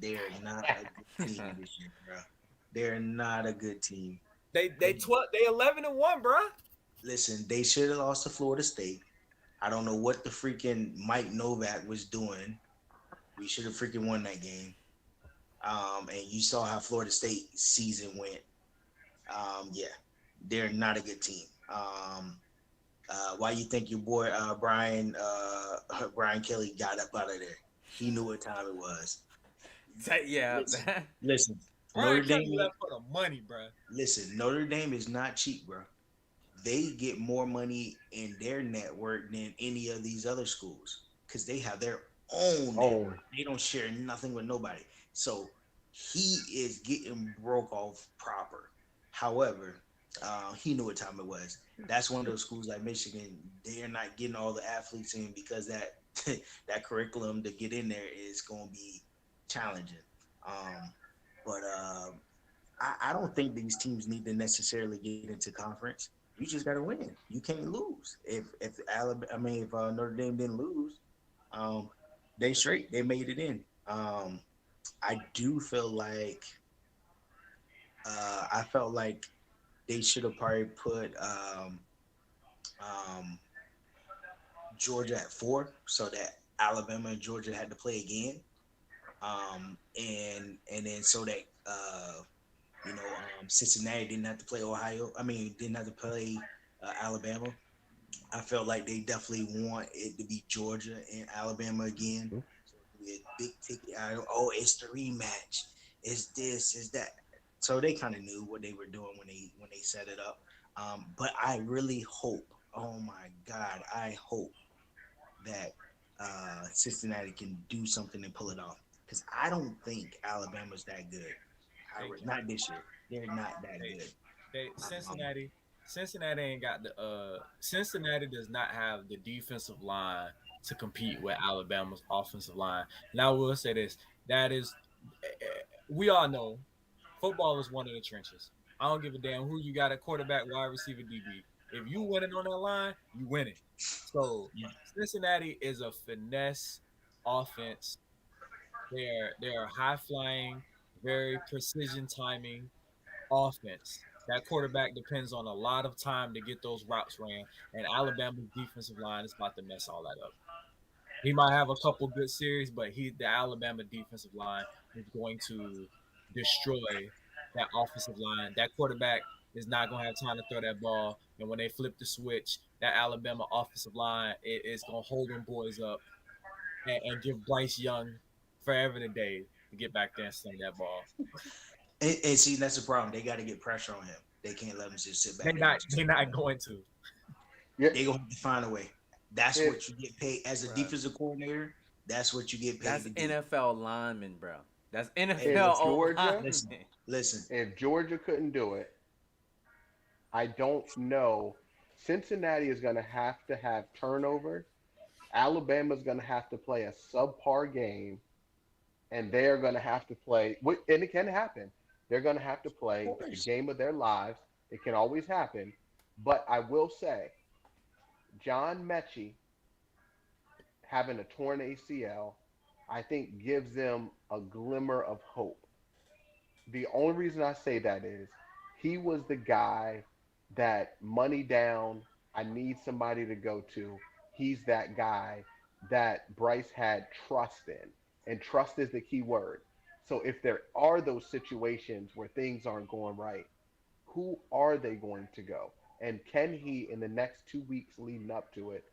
They are not a good team this year, bro. They're not a good team. They 12 they 11-1, bro. Listen, they should have lost to Florida State. I don't know what the freaking Mike Novak was doing. We should have freaking won that game. And you saw how Florida State season went. Yeah, they're not a good team. Why you think your boy Brian Kelly got up out of there? He knew what time it was. Yeah. Listen, listen. Brian Notre Kelly Dame. left for the money, bro. Listen, Notre Dame is not cheap, bro. They get more money in their network than any of these other schools because they have their own Oh, network. They don't share nothing with nobody. So he is getting broke off proper. However, he knew what time it was. That's one of those schools like Michigan. They're not getting all the athletes in because that that curriculum to get in there is going to be challenging. But I don't think these teams need to necessarily get into conference. You just got to win. You can't lose. If Alabama, if Notre Dame didn't lose, um, they straight. They made it in. I do feel like I felt like they should have probably put um, Georgia at 4, so that Alabama and Georgia had to play again, and then so that Cincinnati didn't have to play Ohio. I mean, didn't have to play Alabama. I felt like they definitely want it to be Georgia and Alabama again. So it could be a big ticket. It's the rematch. It's this. It's that. So they kind of knew what they were doing when they set it up. But I really hope. Oh my God, I hope that Cincinnati can do something and pull it off. Because I don't think Alabama's that good. Not this year. They're not that They, good. they Um, Cincinnati ain't got the Cincinnati does not have the defensive line to compete with Alabama's offensive line. And I will say this, that is we all know football is one of the trenches. I don't give a damn who you got at quarterback, wide receiver, DB. If you winning on that line, you winning. So yeah. Cincinnati is a finesse offense. They're high flying, very precision timing offense. That quarterback depends on a lot of time to get those routes ran, and Alabama's defensive line is about to mess all that up. He might have a couple good series, but the Alabama defensive line is going to destroy that offensive line. That quarterback is not going to have time to throw that ball, and when they flip the switch, that Alabama offensive line is going to hold them boys up and give Bryce Young forever today to get back there and sling that ball. And see, that's the problem. They got to get pressure on him. They can't let him just sit They're back there and not just. they're not going to. yeah. They gonna have to find a way. That's If what you get paid as a Bruh. defensive coordinator. That's what you get paid That's to do. NFL lineman, bro. That's Hey, if NFL listen, O Georgia, lineman. listen. if Georgia couldn't do it, I don't know. Cincinnati is going to have turnovers. Alabama's going to have to play a subpar game, and they're going to have to play, and it can happen. They're going to have to Of play the course. game of their lives. It can always happen. But I will say, John Mechie having a torn ACL, I think gives them a glimmer of hope. The only reason I say that is he was the guy that money down, I need somebody to go to. He's that guy that Bryce had trust in. And trust is the key word. So if there are those situations where things aren't going right, who are they going to go? And can he, in the next 2 weeks leading up to it,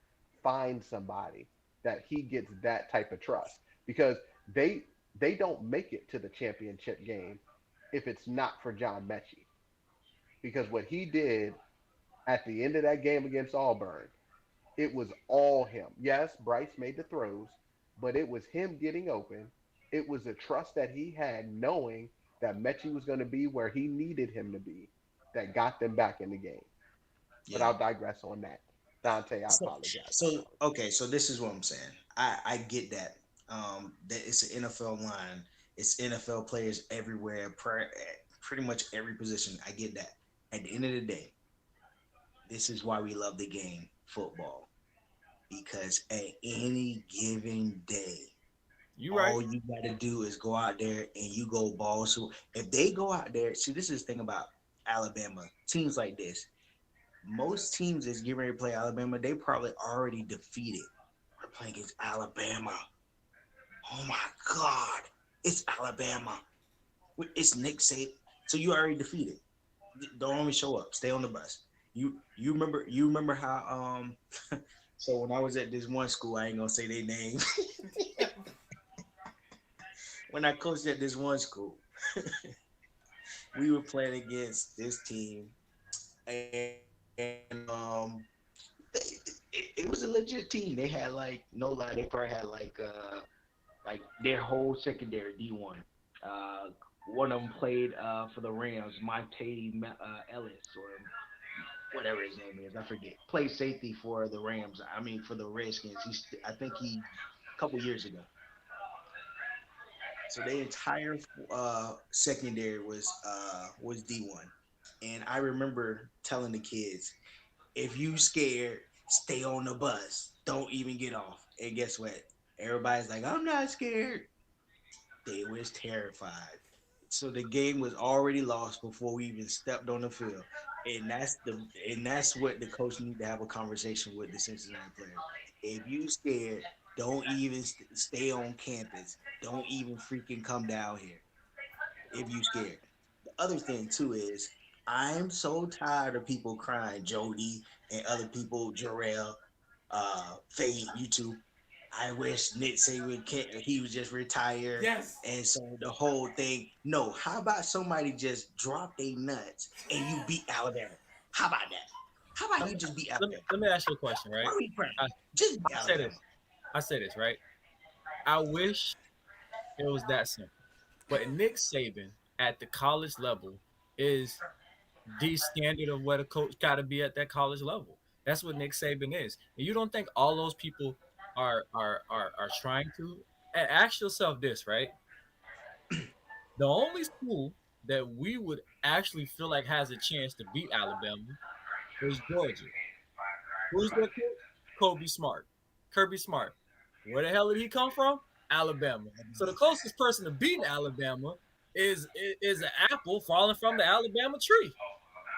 find somebody that he gets that type of trust? Because they they don't make it to the championship game if it's not for John Mechie. Because what he did at the end of that game against Auburn, it was all him. Yes, Bryce made the throws, but it was him getting open. It was the trust that he had knowing that Mechie was going to be where he needed him to be that got them back in the game. But Yeah. I'll digress on that. Dante, I So, apologize. I so apologize. okay, so this is what I'm saying. I get that. That it's an NFL line. It's NFL players everywhere, pretty much every position. I get that. At the end of the day, this is why we love the game, football, because at any given day, You right. all you got to do is go out there and you go balls. So if they go out there, see, this is the thing about Alabama teams like this. Most teams that's getting ready to play Alabama, they probably already defeated. We're playing against Alabama. Oh my God, it's Alabama. It's Nick Saban. So you already defeated. Don't even show up. Stay on the bus. You remember how so when I was at this one school, I ain't gonna say their name. When I coached at this one school, we were playing against this team, and it was a legit team. They had like no lie, they probably had like their whole secondary D1. Uh, One of them played for the Rams, Monte Ellis or whatever his name is, I forget. Played safety for the Rams. I mean for the Redskins. I think he a couple years ago. So the entire secondary was D1, and I remember telling the kids, if you scared, stay on the bus. Don't even get off. And guess what? Everybody's like, I'm not scared. They was terrified. So the game was already lost before we even stepped on the field. And that's what the coach need to have a conversation with the Cincinnati players. If you scared, don't even stay on campus. Don't even freaking come down here if you scared. The other thing too is I'm so tired of people crying, Jody and other people, Jarrell, Fade, you two. I wish Nick Saban he was just retired, Yes. and so the whole thing. No, how about somebody just drop their nuts and you beat Alabama? How about that? How about Let you me, just beat let me Alabama? let me ask you a question, Why right? are you crying? I, Just beat I say Alabama. this. I say this, right? I wish it was that simple. But Nick Saban at the college level is the standard of what a coach got to be at that college level. That's what Nick Saban is. And you don't think all those people are trying to ask yourself this, right? The only school that we would actually feel like has a chance to beat Alabama is Georgia. Who's their coach? Kobe Smart. Kirby Smart. Where the hell did he come from? Alabama. So the closest person to beating Alabama is an apple falling from the Alabama tree.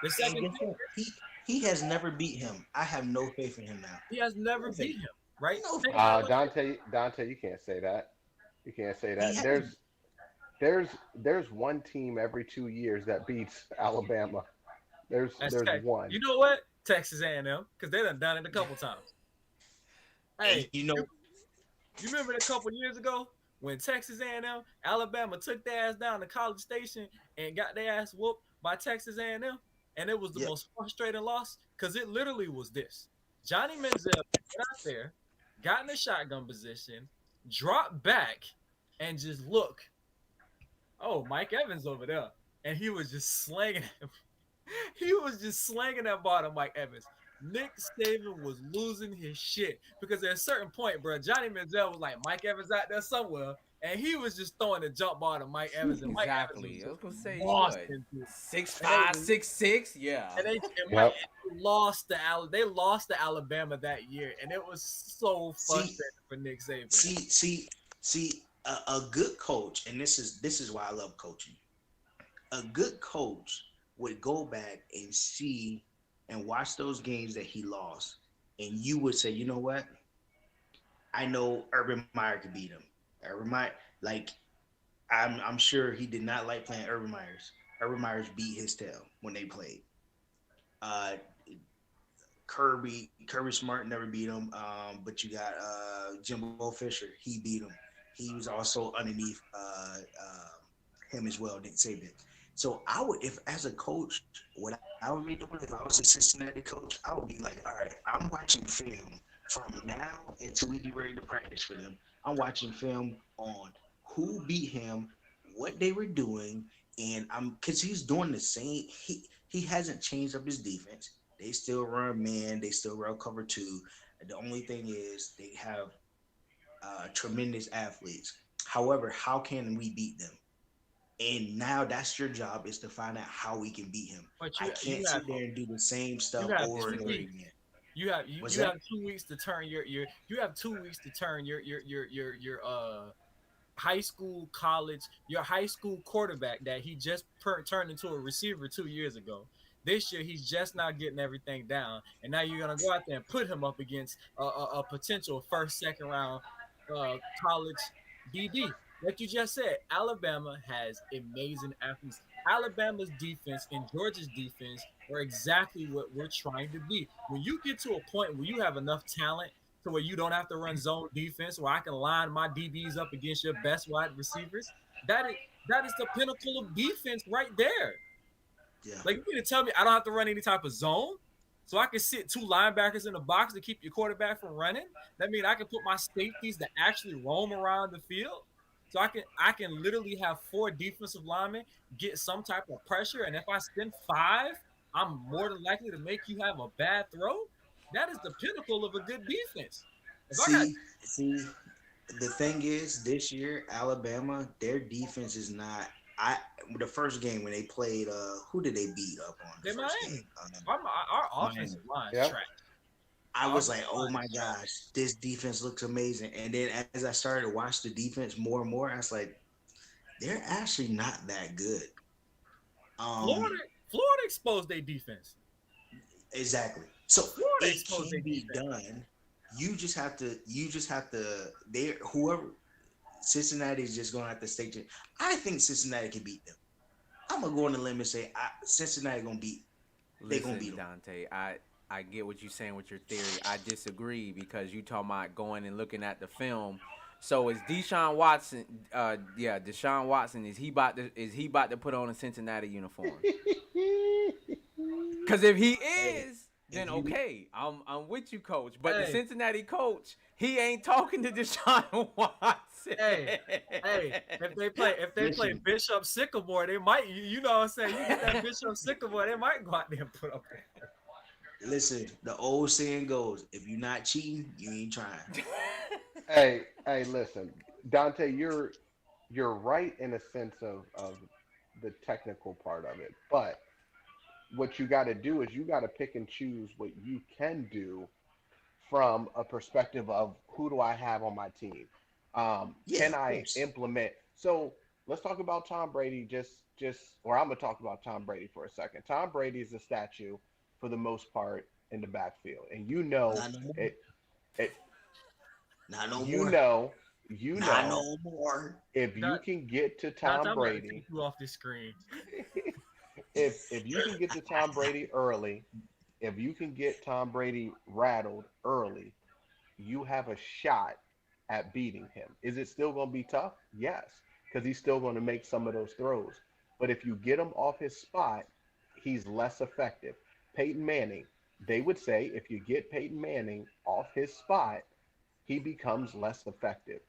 The And second guess thing, what? He has never beat him. I have no faith in him now. he has never No faith. beat him, right? No Think faith. about it like this. Dante, you can't say that. You can't say He that. hasn't. There's one team every 2 years that beats Alabama. That's There's Tech. one. You know what? Texas A&M, because they done it a couple times. And Hey, you know, you remember a couple years ago when Texas A&M, Alabama took their ass down to College Station and got their ass whooped by Texas A&M, and it was the yeah, most frustrating loss because it literally was this: Johnny Manziel got out there, got in a shotgun position, dropped back, and just look. Oh, Mike Evans over there, and he was just slanging him. He was just slanging that ball to Mike Evans. Nick Saban was losing his shit because at a certain point, bro, Johnny Manziel was like, Mike Evans out there somewhere. and he was just throwing the jump ball to Mike Evans, and Mike Evans was Exactly. I was just gonna say lost what into it. six And they five, 6'6". Yeah. Yep. they lost to Alabama that year, and it was so See, frustrating for Nick Saban. see, a good coach, and this is why I love coaching. A good coach would go back and see and watch those games that he lost, and you would say, you know what? I know Urban Meyer could beat him. Urban Meyer, like I'm sure he did not like playing Urban Myers. Urban Myers beat his tail when they played. Uh, Kirby Smart never beat him. But you got Jimbo Fisher. He beat him. He was also underneath him as well, Nick Saban. So I would, if as a coach, what I would be doing if I was a Cincinnati coach, I would be like, all right, I'm watching film from now until we get ready to practice for them. I'm watching film on who beat him, what they were doing, and I'm because he's doing the same. He hasn't changed up his defense. They still run man. They still run cover two. The only thing is they have tremendous athletes. However, how can we beat them? And now that's your job is to find out how we can beat him. But I can't sit there and do the same you stuff have over and over 2 weeks. again. You What's that? have 2 weeks to turn you have 2 weeks to turn high school, college, your high school quarterback that he just turned into a receiver 2 years ago. This year, he's just now getting everything down, and now you're gonna go out there and put him up against a potential first, second round college DB. Like you just said, Alabama has amazing athletes. Alabama's defense and Georgia's defense are exactly what we're trying to be. When you get to a point where you have enough talent to where you don't have to run zone defense, where I can line my DBs up against your best wide receivers. That is that is the pinnacle of defense right there. Yeah. Like you mean to tell me I don't have to run any type of zone, so I can sit two linebackers in the box to keep your quarterback from running. That means I can put my safeties to actually roam around the field. So I can literally have four defensive linemen get some type of pressure, and if I send five, I'm more than likely to make you have a bad throw. That is the pinnacle of a good defense. If I got See, the thing is, this year Alabama, their defense is not. I the first game when they played, who did they beat up on the they're first game? Miami, our Miami. offensive line is Yep. trash. I Our was offensive like, oh line my is trash. gosh, this defense looks amazing. And then as I started to watch the defense more and more, I was like, they're actually not that good. Florida, Um, Florida exposed their defense. exactly. So Florida it exposed their can be defense. done. You just have to they whoever Cincinnati is just gonna have to stay. I think Cincinnati can beat them. I'm gonna go on the limb and say Cincinnati gonna beat. They gonna beat Listen, them. Dante, I get what you're saying with your theory. I disagree because you talking about going and looking at the film. So is Deshaun Watson? Deshaun Watson is he about to put on a Cincinnati uniform? Because if he Hey, is, then if you okay, I'm with you, coach. But the Hey, Cincinnati coach, he ain't talking to Deshaun Watson. hey, hey! If they play listen, Bishop Sycamore, they might. You know what I'm saying? You get that Bishop Sycamore, they might go out there and put up. listen. The old saying goes, if you're not cheating, you ain't trying. Hey, listen, Dante, you're right in a sense of the technical part of it, but what you got to do is you got to pick and choose what you can do from a perspective of who do I have on my team? Yeah, Can of I course. implement? So let's talk about Tom Brady. Or I'm gonna talk about Tom Brady for a second. Tom Brady is a statue for the most part in the backfield, and Not no more. it, it Not no you more. know, you Not know, no more. if you That can get to that Tom I'm about to take Brady, you off the screen. if you can get to Tom Brady early, if you can get Tom Brady rattled early, you have a shot at beating him. Is it still going to be tough? Yes, because he's still going to make some of those throws. But if you get him off his spot, he's less effective. Peyton Manning, they would say if you get Peyton Manning off his spot, he becomes less effective.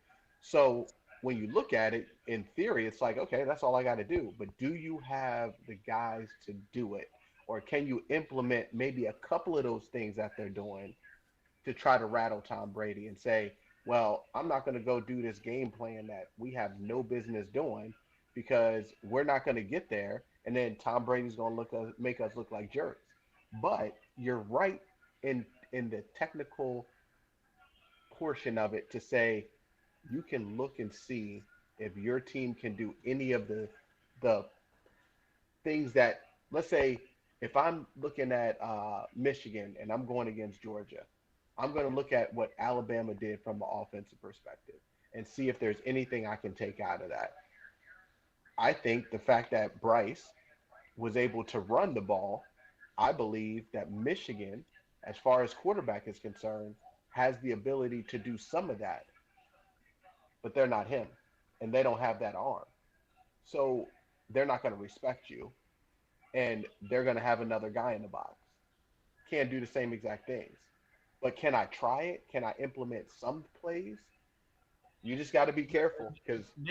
So when you look at it, in theory, it's like, okay, that's all I got to do. But do you have the guys to do it? Or can you implement maybe a couple of those things that they're doing to try to rattle Tom Brady and say, well, I'm not going to go do this game plan that we have no business doing because we're not going to get there, and then Tom Brady's going to make us look like jerks. But you're right in the technical portion of it to say you can look and see if your team can do any of the things that, let's say, if I'm looking at Michigan and I'm going against Georgia, I'm going to look at what Alabama did from an offensive perspective and see if there's anything I can take out of that. I think the fact that Bryce was able to run the ball, I believe that Michigan, as far as quarterback is concerned, has the ability to do some of that, but they're not him, and they don't have that arm. So they're not going to respect you, and they're going to have another guy in the box. Can't do the same exact things. But can I try it? Can I implement some plays? You just got to be careful because you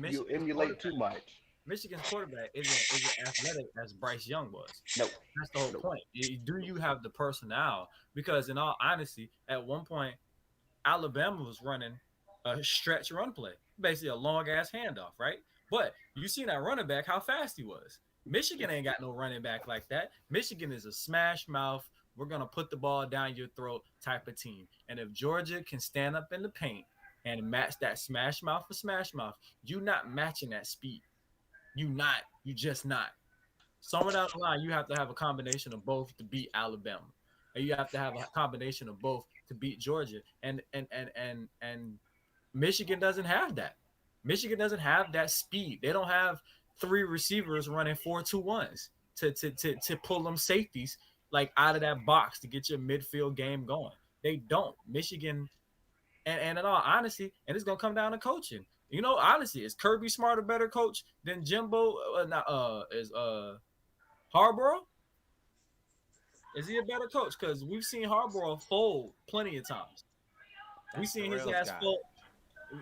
Michigan's emulate too quarterback, much. Michigan's quarterback isn't athletic as Bryce Young was. No, That's the whole no. point. Do you have the personnel? Because in all honesty, at one point, Alabama was running a stretch run play, basically a long ass handoff, right? But you seen that running back how fast he was. Michigan ain't got no running back like that. Michigan is a smash mouth. We're gonna put the ball down your throat type of team. And if Georgia can stand up in the paint and match that smash mouth for smash mouth, you not matching that speed. You not. You just not. Somewhere down the line, you have to have a combination of both to beat Alabama, and you have to have a combination of both to beat Georgia. And Michigan doesn't have that. Michigan doesn't have that speed. They don't have three receivers running 4-2-1s to pull them safeties like out of that box to get your midfield game going. They don't. Michigan, and in all honesty, and it's gonna come down to coaching. You know, honestly, is Kirby Smart a better coach than Jimbo? Is Harbaugh? Is he a better coach? Because we've seen Harbaugh fold plenty of times. We've That's the seen his rails ass guy. fold,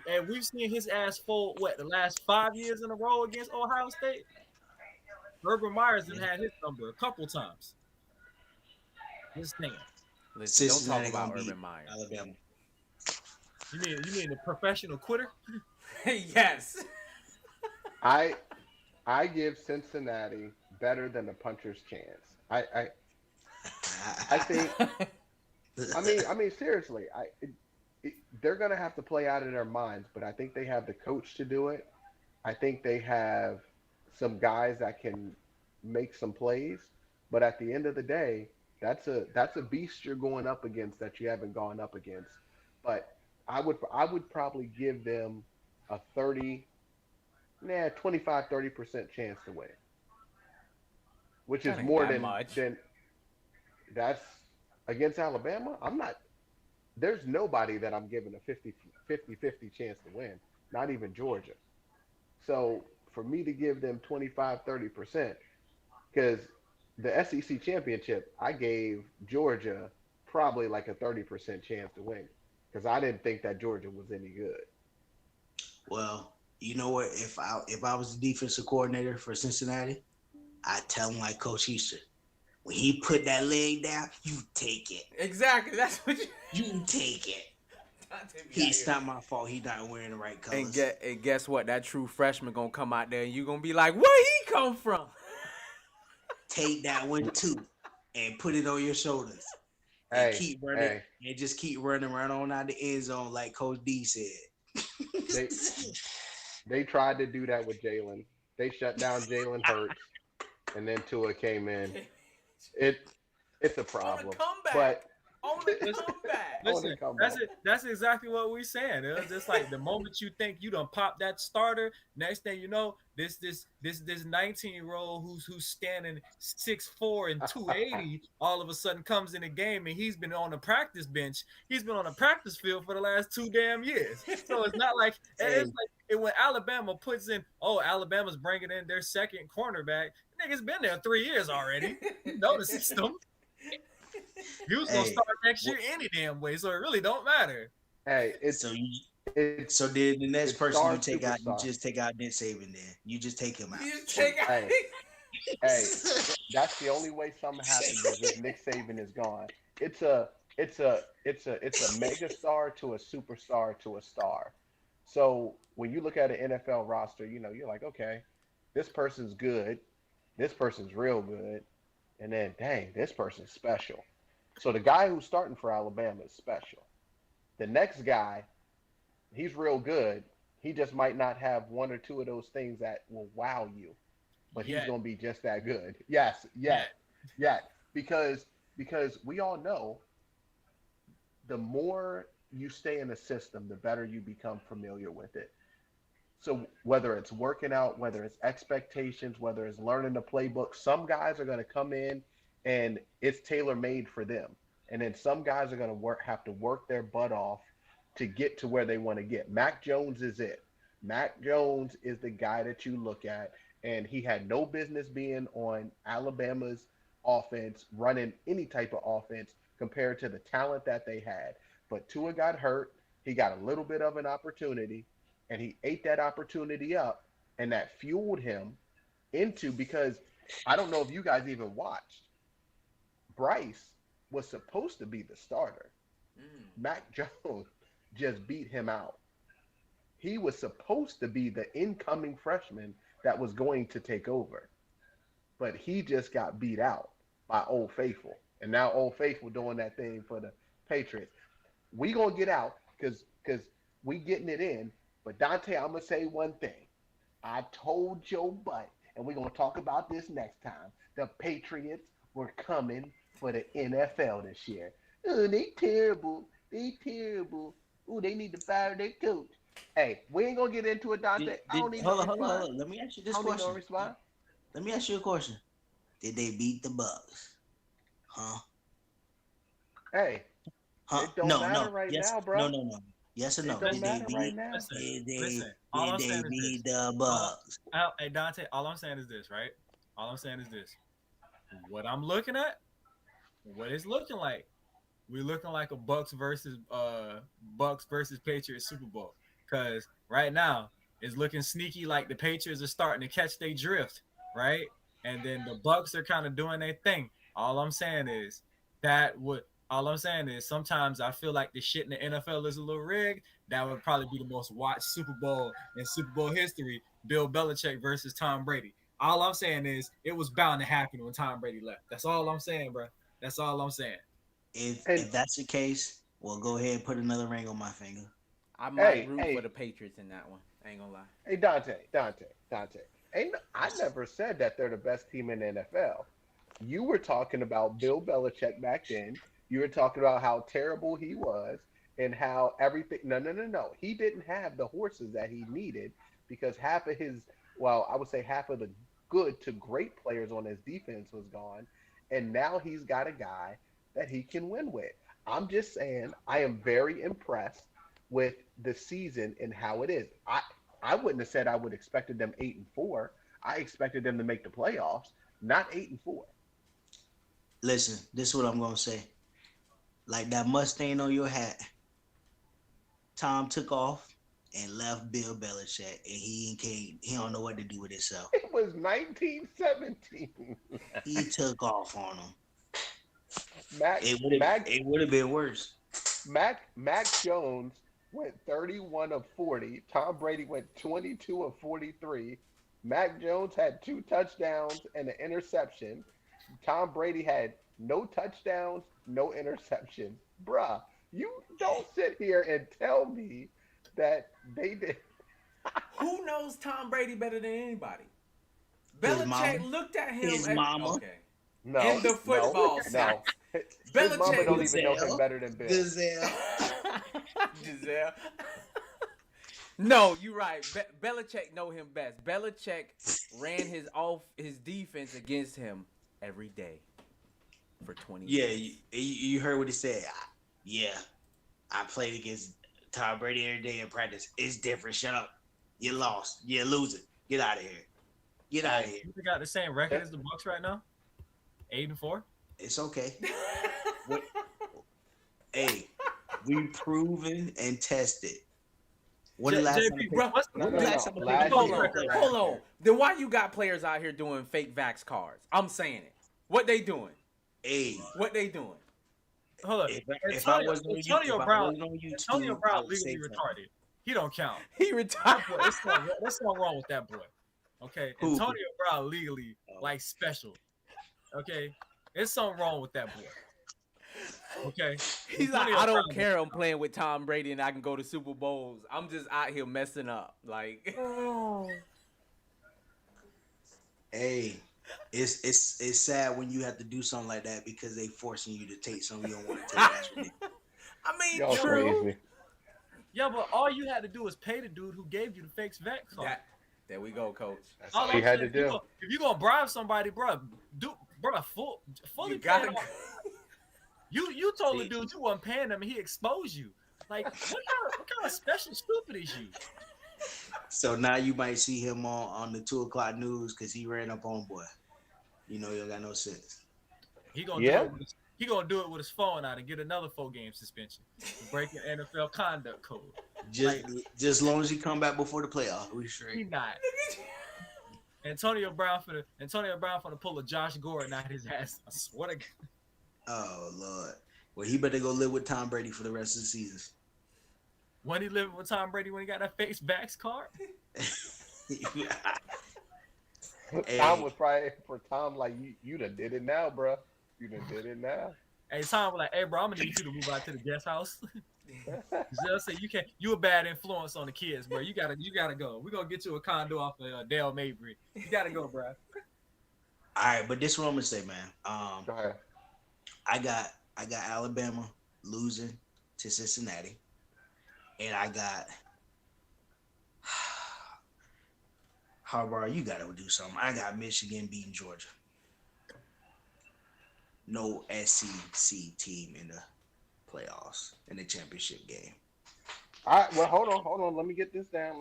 and we've seen his ass fold what the last 5 years in a row against Ohio State. Urban Myers has had his number a couple times. Just saying. Listen, don't talk Cincinnati about gonna beat Urban Meyer. Alabama. You mean the professional quitter? Yes. I I give Cincinnati better than a puncher's chance. I think. I mean, seriously. They're gonna have to play out of their minds, but I think they have the coach to do it. I think they have some guys that can make some plays. But at the end of the day, that's a beast you're going up against that you haven't gone up against. But I would probably give them a 25-30% chance to win, which is That ain't more that much. than that's against Alabama. I'm not. There's nobody that I'm giving a 50-50 chance to win. Not even Georgia. So for me to give them 25-30%, because the SEC championship, I gave Georgia probably like a 30% chance to win because I didn't think that Georgia was any good. Well, you know what? If I was the defensive coordinator for Cincinnati, I'd tell him like Coach Easter. When he put that leg down, you take it. Exactly. That's what you. You take it. It's not my fault. He not wearing the right colors. And guess what? That true freshman gonna come out there, and you gonna be like, "Where he come from?" Take that one too, and put it on your shoulders. And Hey, keep running, hey, and just keep running right on out the end zone, like Coach D said. they they tried to do that with Jalen. They shut down Jalen Hurts, and then Tua came in. It it's a On the problem, comeback. but On the comeback. on the Listen, comeback. that's exactly what we're saying. It was just like the moment you think you done pop that starter, next thing you know, this 19-year-old who's standing 6'4" and 280, all of a sudden comes in the game and he's been on the practice bench. He's been on the practice field for the last 2 damn years. So it's not like Hey, it's like when Alabama puts in, oh, Alabama's bringing in their second cornerback. Nigga's been there 3 years already. You know the system. He was gonna hey, start next year any damn way, so it really don't matter. Hey, so you, it's so then the next it's person star you take out, you superstar. just take out Nick Saban. Then you just take him out. You just take out. Hey, hey, that's the only way something happens is if Nick Saban is gone. It's a it's a mega star to a superstar to a star. So when you look at an NFL roster, you're like, okay, this person's good, this person's real good, and then dang, this person's special. So the guy who's starting for Alabama is special. The next guy, he's real good. He just might not have one or two of those things that will wow you, but he's Yet, going to be just that good. Yes, yet. yet, because we all know the more you stay in the system, the better you become familiar with it. So whether it's working out, whether it's expectations, whether it's learning the playbook, some guys are going to come in and it's tailor made for them, and then some guys are going to have to work their butt off to get to where they want to get. Mac Jones is it. Mac Jones is the guy that you look at, and he had no business being on Alabama's offense, running any type of offense compared to the talent that they had. But Tua got hurt. He got a little bit of an opportunity, and he ate that opportunity up, and that fueled him into, because I don't know if you guys even watched. Bryce was supposed to be the starter. Mac Jones just beat him out. He was supposed to be the incoming freshman that was going to take over, but he just got beat out by Old Faithful, and now Old Faithful doing that thing for the Patriots. We gonna get out because we getting it in. But Dante, I'm gonna say one thing. I told Joe Butt, and we're gonna talk about this next time. The Patriots were coming for the NFL this year. Oh, they terrible. They terrible. Oh, they need to fire their coach. Hey, we ain't gonna get into it, Dante. I don't need no response. Hold on. Let me ask you this I don't need no question. response. Let me ask you a question. Did they beat the Bucks? Huh? Hey, Huh? it don't No, matter no. right Yes, now, bro. no. Yes or It no? don't Did they matter right beat? now. Listen. All I'm Did saying they is beat this. the Bucks? Hey Dante, all I'm saying is this, right? All I'm saying is this. What I'm looking at, what it's looking like, we're looking like a Bucks versus Patriots Super Bowl. Cause right now it's looking sneaky like the Patriots are starting to catch their drift, right? And then the Bucks are kind of doing their thing. All I'm saying is sometimes I feel like the shit in the NFL is a little rigged. That would probably be the most watched Super Bowl in Super Bowl history. Bill Belichick versus Tom Brady. All I'm saying is it was bound to happen when Tom Brady left. That's all I'm saying, bro. That's all I'm saying. And If that's the case, well, go ahead and put another ring on my finger. I might hey, root for hey, the Patriots in that one. I ain't gonna lie. hey, Dante. I never said that they're the best team in the NFL. You were talking about Bill Belichick back then. You were talking about how terrible he was and how everything. No. He didn't have the horses that he needed because half of his, well, I would say half of the good to great players on his defense was gone. And now he's got a guy that he can win with. I'm just saying, I am very impressed with the season and how it is. I wouldn't have said I would have expected them 8-4. I expected them to make the playoffs, not 8-4. Listen, this is what I'm gonna say. Like that Mustang on your hat, Tom took off and left Bill Belichick, and he don't know what to do with himself. It was 1917. He took off on him. Mac It would have been worse. Mac Jones went 31 of 40. Tom Brady went 22 of 43. Mac Jones had 2 touchdowns and an interception. Tom Brady had no touchdowns, no interceptions. Bruh, you don't sit here and tell me that they did. Who knows Tom Brady better than anybody? His Belichick mama. looked at him. His mama. Okay. No, In the football no. sense. His mama Belichick- don't even know him better than Bill. Gazelle. Giselle. No, you're right. Belichick know him best. Belichick ran his defense against him every day for 20 Yeah, years. you heard what he said. Yeah, I played against Tom Brady every day in practice. It's different. Shut up. You lost. You lose it. Get out of here. Get out of here. You got the same record as the Bucks right now, 8-4. It's okay. Hey, we proven and tested. When the last time JP, bro, No, Hold on. Then why you got players out here doing fake vax cards? I'm saying it. What they doing? Hey, What they doing? hold up. If I wasn't on you, if Antonio I Brown, wasn't on Antonio YouTube, I Brown would legally say something. retarded. He don't count. He That retired. boy, there's something wrong with that boy. Okay, Who? Antonio Brown legally Oh. like special. Okay, there's something wrong with that boy. Okay, He's like, Antonio I don't Brown- care. I'm playing with Tom Brady and I can go to Super Bowls. I'm just out here messing up. Like, Hey, it's sad when you have to do something like that because they forcing you to take something you don't want to take. That's ridiculous. I mean, Y'all true. crazy. Yeah, but all you had to do was pay the dude who gave you the fake vet card. There we go, coach. That's All all I'm you had saying, to do. if you gonna bribe somebody, bro, fully You pay gotta it off. You told the dude you wasn't paying him and he exposed you. Like what kind of special stupid is you? So now you might see him on the 2 o'clock news because he ran up on boy. You know, you don't got no sense. He gonna Yeah. do it with his phone out and get another 4-game suspension for breaking NFL conduct code. Just as long as he come back before the playoffs, we He straight. not. Antonio Brown for the pull a Josh Gordon out his ass. I swear to God. Oh Lord. Well, he better go live with Tom Brady for the rest of the season. When he lived with Tom Brady when he got that face backs card. Tom was probably for Tom like you done did it now, bro. You done did it now. Hey, Tom was like, hey, bro, I'm gonna need you to move out to the guest house. Zell said you a bad influence on the kids, bro. You gotta go. We're gonna get you a condo off of Dale Mabry. You gotta go, bro. All right, but this is what I'm gonna say, man. Go ahead. I got Alabama losing to Cincinnati, and I got Harbaugh. You got to do something. I got Michigan beating Georgia. No SEC team in the playoffs in the championship game. All right. Well, hold on. Let me get this down.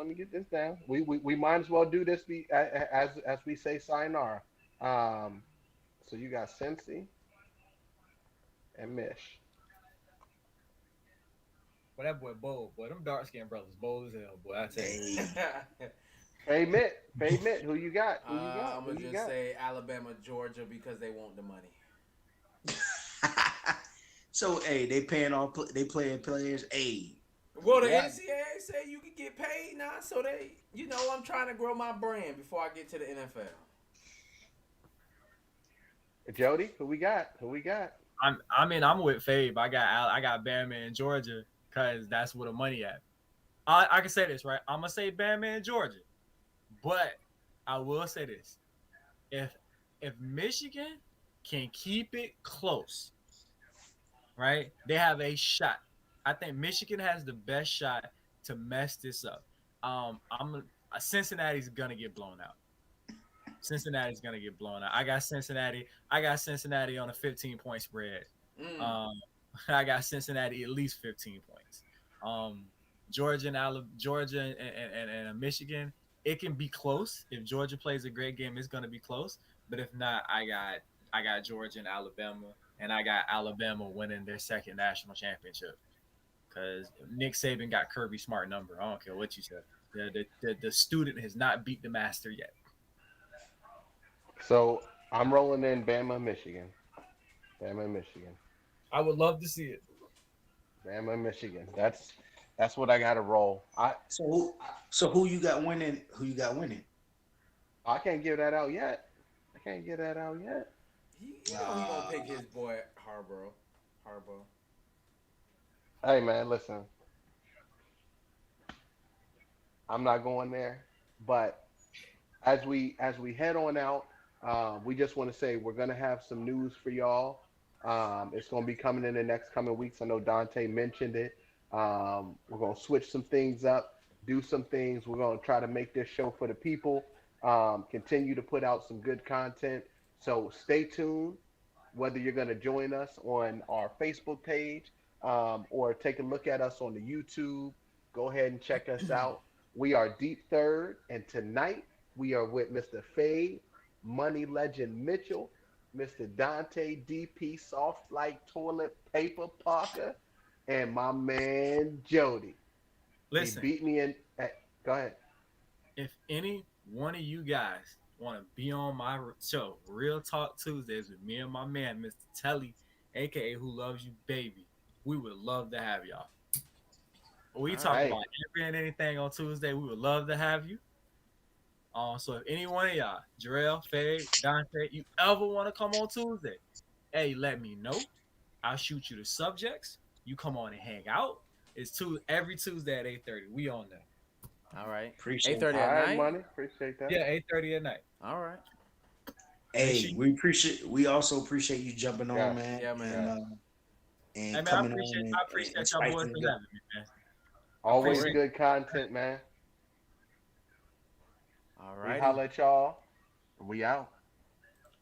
We might as well do this. As we say, sayonara. So you got Cincy and Mish. But that boy bold, boy. Them dark skinned brothers bold as hell, boy. I tell you. Hey, Hey Mitt, who you got? I'm gonna just say Alabama, Georgia because they want the money. so hey, they paying players. Hey, Well, the yeah. NCAA say you can get paid now, so I'm trying to grow my brand before I get to the NFL. Jody, who we got? I'm with Fabe. I got Bama and Georgia because that's where the money at. I can say this, right? I'm gonna say Bama and Georgia, but I will say this: if Michigan can keep it close, right? They have a shot. I think Michigan has the best shot to mess this up. Cincinnati's gonna get blown out. I got Cincinnati on a 15-point spread. I got Cincinnati at least 15 points. Georgia and Michigan, it can be close. If Georgia plays a great game, it's gonna be close. But if not, I got Georgia and Alabama, and I got Alabama winning their second national championship. Because Nick Saban got Kirby Smart number. I don't care what you said. The student has not beat the master yet. So I'm rolling in Bama, Michigan. I would love to see it. Bama, Michigan. That's what I got to roll. So who you got winning? I can't give that out yet. He gonna pick his boy Harbaugh. Hey man, listen. I'm not going there, but as we head on out, we just want to say we're gonna have some news for y'all. It's gonna be coming in the next coming weeks. I know Dante mentioned it. We're gonna switch some things up, do some things. We're gonna try to make this show for the people. Continue to put out some good content. So stay tuned. Whether you're gonna join us on our Facebook page or take a look at us on the YouTube, go ahead and check us out. We are Deep Third, and tonight we are with Mr. Fade, Money Legend Mitchell, Mr. Dante DP Soft Like Toilet Paper Parker, and my man Jody. Listen, He beat me in. Go ahead. if any one of you guys want to be on my show, Real Talk Tuesdays with me and my man, Mr. Telly, aka Who Loves You Baby. We would love to have y'all. We All talk right. Hey, about every and anything on Tuesday. We would love to have you. So if any one of y'all, Jarrell, Faye, Dante, you ever want to come on Tuesday, hey, let me know. I'll shoot you the subjects. You come on and hang out. It's every Tuesday at 8:30. We on there. All right. Appreciate 8:30 all at right, night. money. Appreciate that. Yeah, 8:30 at night. All right. Make sure Hey, we also appreciate you jumping Yeah, on, man, Yeah, man. yeah. and I mean, coming on I and appreciate y'all boys spicing for it up. having me, man. For Always real. good content, man. All We righty. holla at y'all. We out.